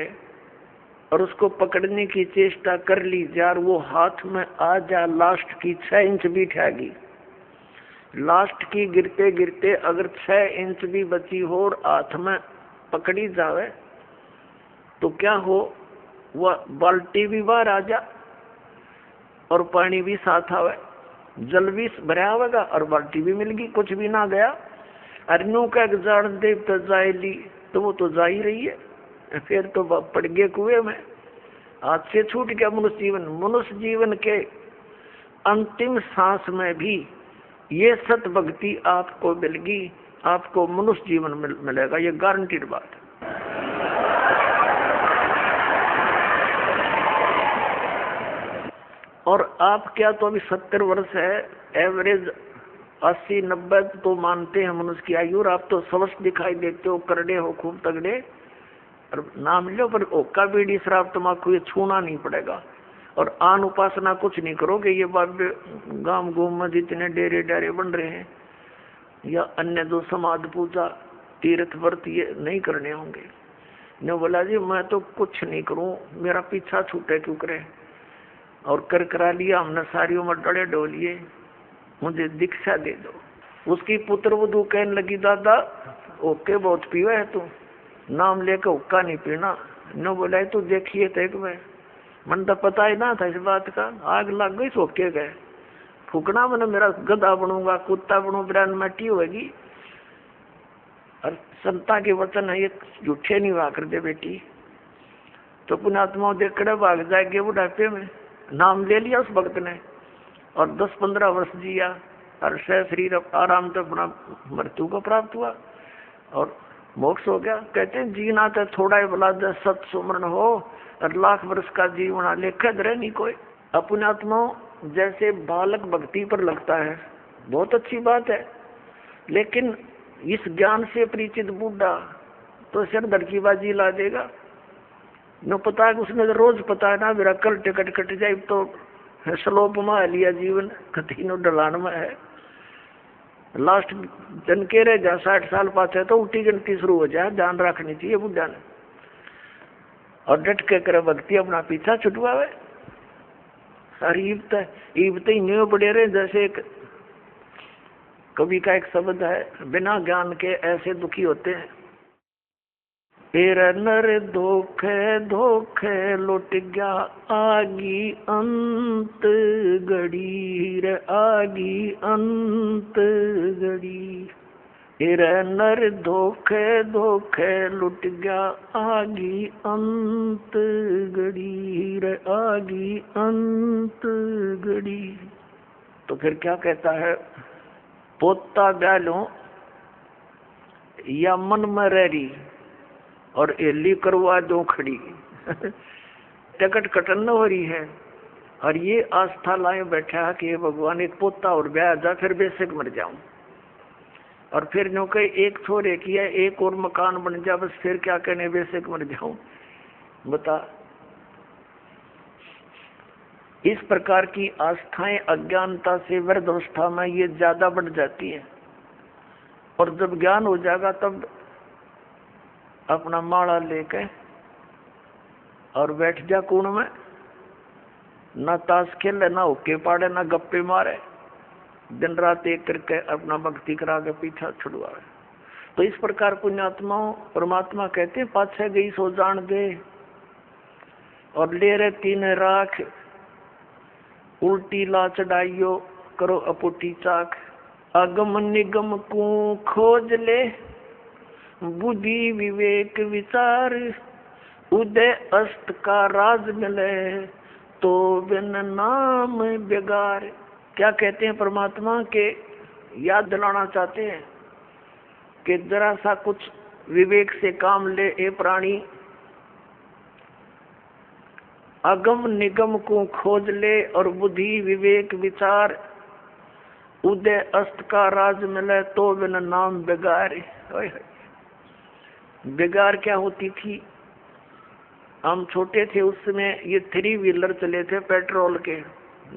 [SPEAKER 2] और उसको पकड़ने की चेष्टा कर ली यार, वो हाथ में आ जा लास्ट की 6 इंच भी ठहगी। लास्ट की गिरते गिरते अगर 6 इंच भी बची हो और हाथ में पकड़ी जावे तो क्या हो, वह बाल्टी भी बाहर आ जा और पानी भी साथ आवे, जल भी भरा होगा और बाल्टी भी मिल गई, कुछ भी ना गया। अरनू का जान देव तो जाए ली तो वो तो जा ही रही है, फिर तो पड़ गए कुएं में, हाथ से छूट गया मनुष्य जीवन। मनुष्य जीवन के अंतिम सांस में भी ये सत भक्ति आपको मिलेगी, आपको मनुष्य जीवन मिलेगा, ये गारंटीड बात है। और आप क्या तो अभी 70 वर्ष है, एवरेज 80-90 तो मानते हैं मनुष्य की आयु, और आप तो स्वस्थ दिखाई देते हो, करड़े हो, खूब तगड़े, और नाम लो पर ओका बीड़ी शराब तम्बाकू ये छूना नहीं पड़ेगा। और आन उपासना कुछ नहीं करोगे। ये बाबे गांव गुम में जितने डेरे डेरे बन रहे हैं या अन्य जो समाज पूजा तीर्थ व्रत ये नहीं करने होंगे। ने बोला जी मैं तो कुछ नहीं करूं, मेरा पीछा छूटे क्यों करे, और कर करा लिया हमने, सारी उम्र डड़े डोलिए, मुझे दीक्षा दे दो। उसकी पुत्र वधू कहने लगी दादा ओके बहुत पीवा है तू, नाम लेकर हुक्का नहीं पीना। न बोला तू देखिए तो एक बार, मन तो पता ही ना था इस बात का, आग लग गई सोके गए फूकना, मैंने मेरा गधा बनूंगा, कुत्ता बनू, ब्रांड मट्टी होगी। और संता के वचन है ये झूठे नहीं हुआ कर दे बेटी, तो पुण्यात्मा देखकर भाग जाएंगे बुढ़ापे में। नाम ले लिया उस भक्त ने और 10-15 वर्ष जिया और शरीर आराम से अपना मृत्यु को प्राप्त हुआ और मोक्ष हो गया। कहते हैं जीना तो थोड़ा ही भला, 10 सुमरण हो और लाख वर्ष का जीवन लेखद रहे नहीं कोई। अपने आत्मा जैसे बालक भक्ति पर लगता है बहुत अच्छी बात है, लेकिन इस ज्ञान से परिचित बूढ़ा तो सिर धड़कीबाजी ला देगा। न पता है उसने तो रोज पता है ना मेरा कल टिकट कट जाए, तो स्लोप में लिया जीवन कथीनो डलान में है। लास्ट जन के रहे जा 60 साल पास तो उल्टी गिनती शुरू हो जाए, ध्यान रखनी चाहिए बुढ़ा ने। और डट के करे भक्ति अपना पीछा छुटवावे। सारी ईबत ही न्यू पड़े रहे। जैसे एक कवि का एक शब्द है, बिना ज्ञान के ऐसे दुखी होते हैं। तेरा नर धोखे धोखे लुट गया आगी अंत घड़ी रे, आगी अंत घड़ी। तेरा नर धोखे धोखे लुट गया आगी अंत घड़ी रे, आगी अंत घड़ी। तो फिर क्या कहता है, पोता डालो या मन में रही और एली करवा दो खड़ी। टिकट कटन हो रही है और ये आस्था लाए बैठा कि भगवान एक पोता और ब्याह जा फिर बेशक मर जाऊं, और फिर नो कहे एक छोरे किया एक और मकान बन जा बस फिर क्या कहने बेशक मर जाऊं। बता इस प्रकार की आस्थाएं अज्ञानता से वृद्ध अवस्था में ये ज्यादा बढ़ जाती है, और जब ज्ञान हो जाएगा तब अपना माला लेके और बैठ जा कुण में, ना ताश खेले, ना होके पाड़े, ना गप्पे मारे, दिन रात एक करके अपना भक्ति करा के पीछा छुड़वाए। तो इस प्रकार पुण्यात्माओं परमात्मा कहते हैं पाछे गई सो जान दे, और ले रे तीन राख, उल्टी ला चढ़ाइयो करो अपुटी चाक। अगम निगम को खोज ले, बुद्धि विवेक विचार, उदय अस्त का राज मिले, तो बिन नाम बेगार। क्या कहते हैं परमात्मा के याद दिलाना चाहते हैं कि जरा सा कुछ विवेक से काम ले ए प्राणी, अगम निगम को खोज ले और बुद्धि विवेक विचार, उदय अस्त का राज मिले, तो बिन नाम बेगार। बेगार क्या होती थी? हम छोटे थे उस समय ये 3 व्हीलर चले थे पेट्रोल के,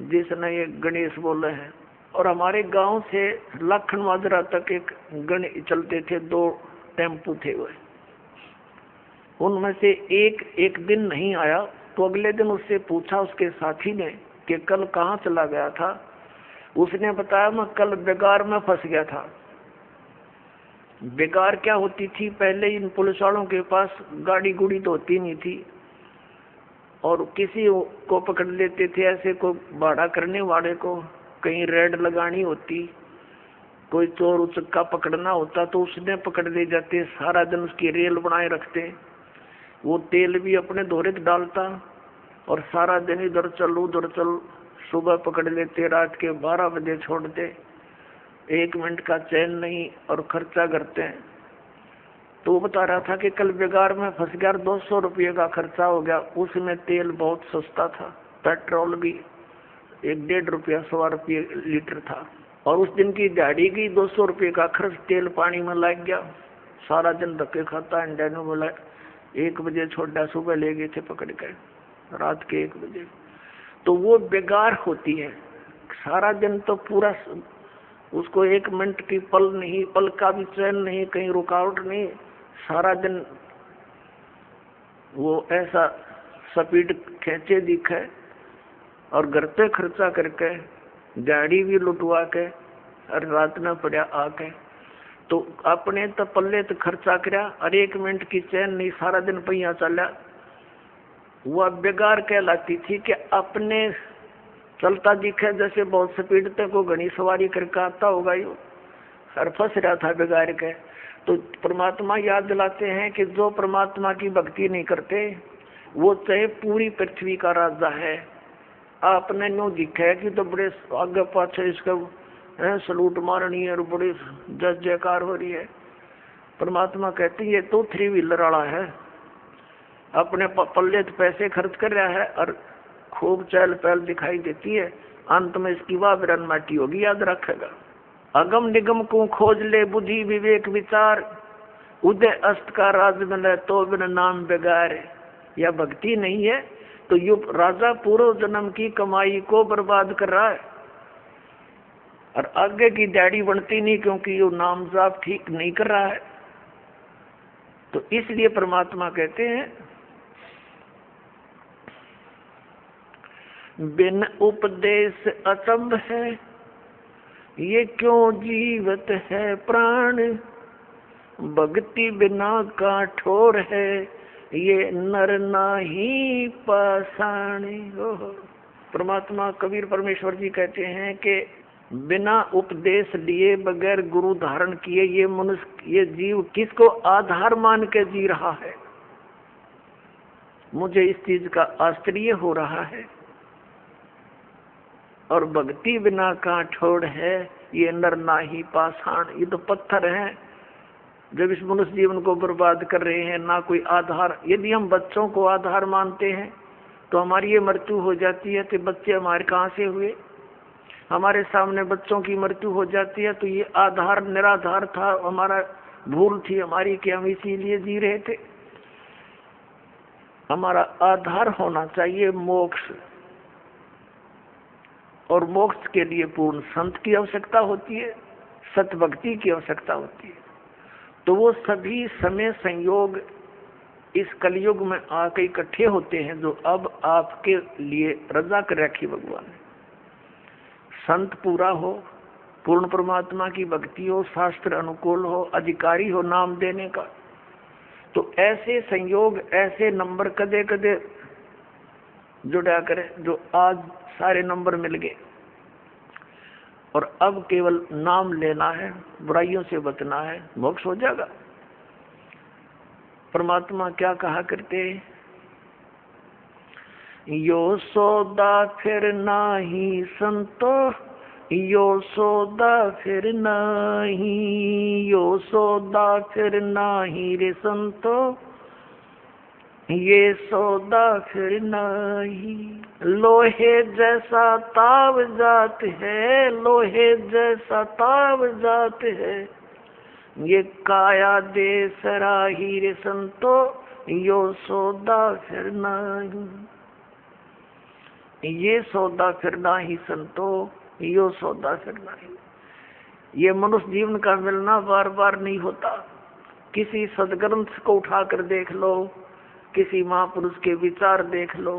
[SPEAKER 2] जिसने ये गणेश बोले हैं, और हमारे गांव से लखन माजरा तक एक गणेश चलते थे, 2 टेम्पू थे वो। उनमें से एक दिन नहीं आया, तो अगले दिन उससे पूछा उसके साथी ने कि कल कहाँ चला गया था। उसने बताया मैं कल बेगार में फंस गया था। बेगार क्या होती थी? पहले इन पुलिस वालों के पास गाड़ी गुड़ी तो होती नहीं थी, और किसी को पकड़ लेते थे, ऐसे को भाड़ा करने वाले को कहीं रेड लगानी होती, कोई चोर उचक्का पकड़ना होता तो उसने पकड़ ले जाते, सारा दिन उसकी रेल बनाए रखते, वो तेल भी अपने दोहरे डालता, और सारा दिन इधर चल उधर चल, सुबह पकड़ लेते, रात के 12 बजे छोड़ते, 1 मिनट का चैन नहीं, और खर्चा करते हैं। तो वो बता रहा था कि कल बेगार में फंस गया, 200 रुपये का खर्चा हो गया। उसमें तेल बहुत सस्ता था, पेट्रोल भी 1-1.5 रुपया 100 रुपये लीटर था, और उस दिन की दिहाड़ी की 200 रुपये का खर्च तेल पानी में लग गया। सारा दिन धक्के खाता, इंडियनों बोला 1 बजे छोड़ा, सुबह ले गए थे पकड़ के रात के 1 बजे। तो वो बेगार होती है, सारा दिन तो पूरा उसको 1 मिनट की पल नहीं, पल का भी चैन नहीं, कहीं रुकावट नहीं, सारा दिन वो ऐसा स्पीड खींचे दिखे, और घर पे खर्चा करके गाड़ी भी लुटवा के और रात में पड़ा आके, तो अपने तो पल्ले तो खर्चा कराया, और 1 मिनट की चैन नहीं, सारा दिन पहिया चला। वह बेगार कहलाती थी कि अपने चलता दिखे जैसे बहुत स्पीड तक को घनी सवारी करके आता होगा, यो और फंस रहा था बेगार के। तो परमात्मा याद दिलाते हैं कि जो परमात्मा की भक्ति नहीं करते, वो चाहे पूरी पृथ्वी का राजा है, आपने नो दिखे कि तो बड़े आगे पाछे इसका सलूट मारनी है और बड़ी जय जयकार हो रही है। परमात्मा कहते ये तो 3 व्हीलर वाला है, अपने पल्ले तो पैसे खर्च कर रहा है और खूब चहल पहल दिखाई देती है, अंत में इसकी वाह बिरन माटी होगी, याद रखेगा। अगम निगम को खोज ले, बुद्धि विवेक विचार, उदय अस्त का राज मिले, तो बिन नाम बेगार। या भक्ति नहीं है तो यु राजा पूर्व जन्म की कमाई को बर्बाद कर रहा है, और आगे की दाढ़ी बनती नहीं, क्योंकि ये नाम जाप ठीक नहीं कर रहा है। तो इसलिए परमात्मा कहते हैं बिन उपदेश अचंभ है, ये क्यों जीवत है प्राण, भक्ति बिना काठोर है, ये नर नाही पाषाण। परमात्मा कबीर परमेश्वर जी कहते हैं कि बिना उपदेश लिए, बगैर गुरु धारण किए, ये मनुष्य, ये जीव किसको आधार मान के जी रहा है? मुझे इस चीज का आश्चर्य हो रहा है। और भक्ति बिना काठोर है, ये नर नाही पाषाण। ये तो पत्थर हैं जब इस मनुष्य जीवन को बर्बाद कर रहे हैं, ना कोई आधार। यदि हम बच्चों को आधार मानते हैं तो हमारी ये मृत्यु हो जाती है, तो बच्चे हमारे कहाँ से हुए? हमारे सामने बच्चों की मृत्यु हो जाती है, तो ये आधार निराधार था, हमारा भूल थी हमारी कि हम इसीलिए जी रहे थे। हमारा आधार होना चाहिए मोक्ष, और मोक्ष के लिए पूर्ण संत की आवश्यकता होती है, सतभक्ति की आवश्यकता होती है। तो वो सभी समय संयोग इस कलयुग में आके इकट्ठे होते हैं, जो अब आपके लिए रजा कर रखी भगवान ने। संत पूरा हो, पूर्ण परमात्मा की भक्ति हो, शास्त्र अनुकूल हो, अधिकारी हो नाम देने का, तो ऐसे संयोग, ऐसे नंबर कदे कदे जुड़ा करे, जो आज सारे नंबर मिल गए और अब केवल नाम लेना है, बुराइयों से बचना है, मोक्ष हो जाएगा। परमात्मा क्या कहा करते, यो सौदा फिर नाही संतो, यो सौदा फिर नाही, यो सौदा फिर नाही रे संतो, ये सौदा फिर नहीं। लोहे जैसा ताव जात है, लोहे जैसा ताव जात है, ये काया दे सराही रे संतो, यो सौदा फिर नहीं। ये सौदा फिर नहीं संतो, यो सौदा फिर नहीं। ये मनुष्य जीवन का मिलना बार बार नहीं होता। किसी सदग्रंथ को उठाकर देख लो, किसी महापुरुष के विचार देख लो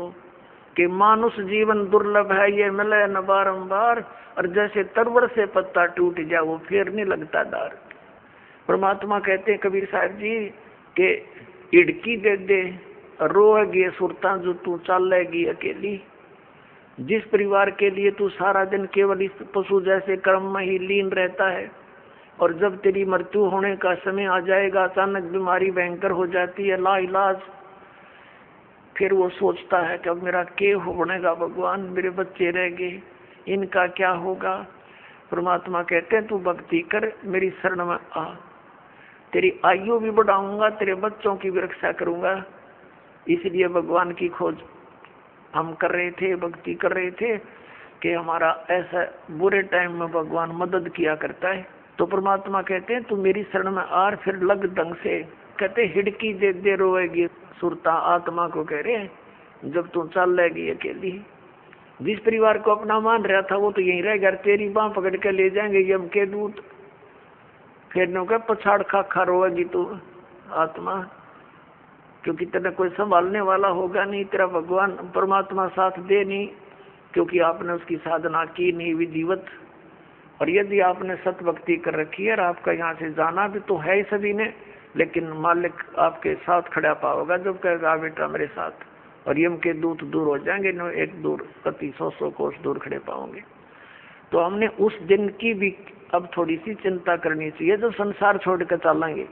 [SPEAKER 2] कि मानुष जीवन दुर्लभ है, ये मिले न बारंबार, और जैसे तरवर से पत्ता टूट जाए वो फिर नहीं लगता डार। परमात्मा कहते हैं कबीर साहब जी के इड़की दे दे रोएगी सुरता जो तू चलेगी अकेली। जिस परिवार के लिए तू सारा दिन केवल इस पशु जैसे कर्म में ही लीन रहता है, और जब तेरी मृत्यु होने का समय आ जाएगा, अचानक बीमारी भयंकर हो जाती है लाइलाज, फिर वो सोचता है कि अब मेरा क्या बनेगा भगवान, मेरे बच्चे रह गए, इनका क्या होगा। परमात्मा कहते हैं तू भक्ति कर, मेरी शरण में आ, तेरी आयु भी बढ़ाऊंगा, तेरे बच्चों की भी रक्षा करूंगा। इसलिए भगवान की खोज हम कर रहे थे, भक्ति कर रहे थे कि हमारा ऐसा बुरे टाइम में भगवान मदद किया करता है। तो परमात्मा कहते हैं तू मेरी शरण में आ, फिर लग ढंग से। कहते हिड़की दे दे रोएगी सुरता, आत्मा को कह रहे हैं जब तू चल लेगी अकेली। जिस परिवार को अपना मान रहा था वो तो यहीं रह गया, तेरी बांह पकड़ के ले जाएंगे यम के दूत, फिर नो क्या पछाड़ खा खा रोएगी तू आत्मा, क्योंकि तेरा कोई संभालने वाला होगा नहीं, तेरा भगवान परमात्मा साथ दे नहीं, क्योंकि आपने उसकी साधना की नहीं विधिवत। और यदि आपने सत भक्ति कर रखी है और आपका यहाँ से जाना भी तो है ही सभी ने, लेकिन मालिक आपके साथ खड़ा पाओगा जब कहेगा बेटा मेरे साथ, और यम के दूत दूर हो जाएंगे, न एक दूर प्रति 100 कोस दूर खड़े पाओगे। तो हमने उस दिन की भी अब थोड़ी सी चिंता करनी चाहिए जब संसार छोड़ कर चलेंगे।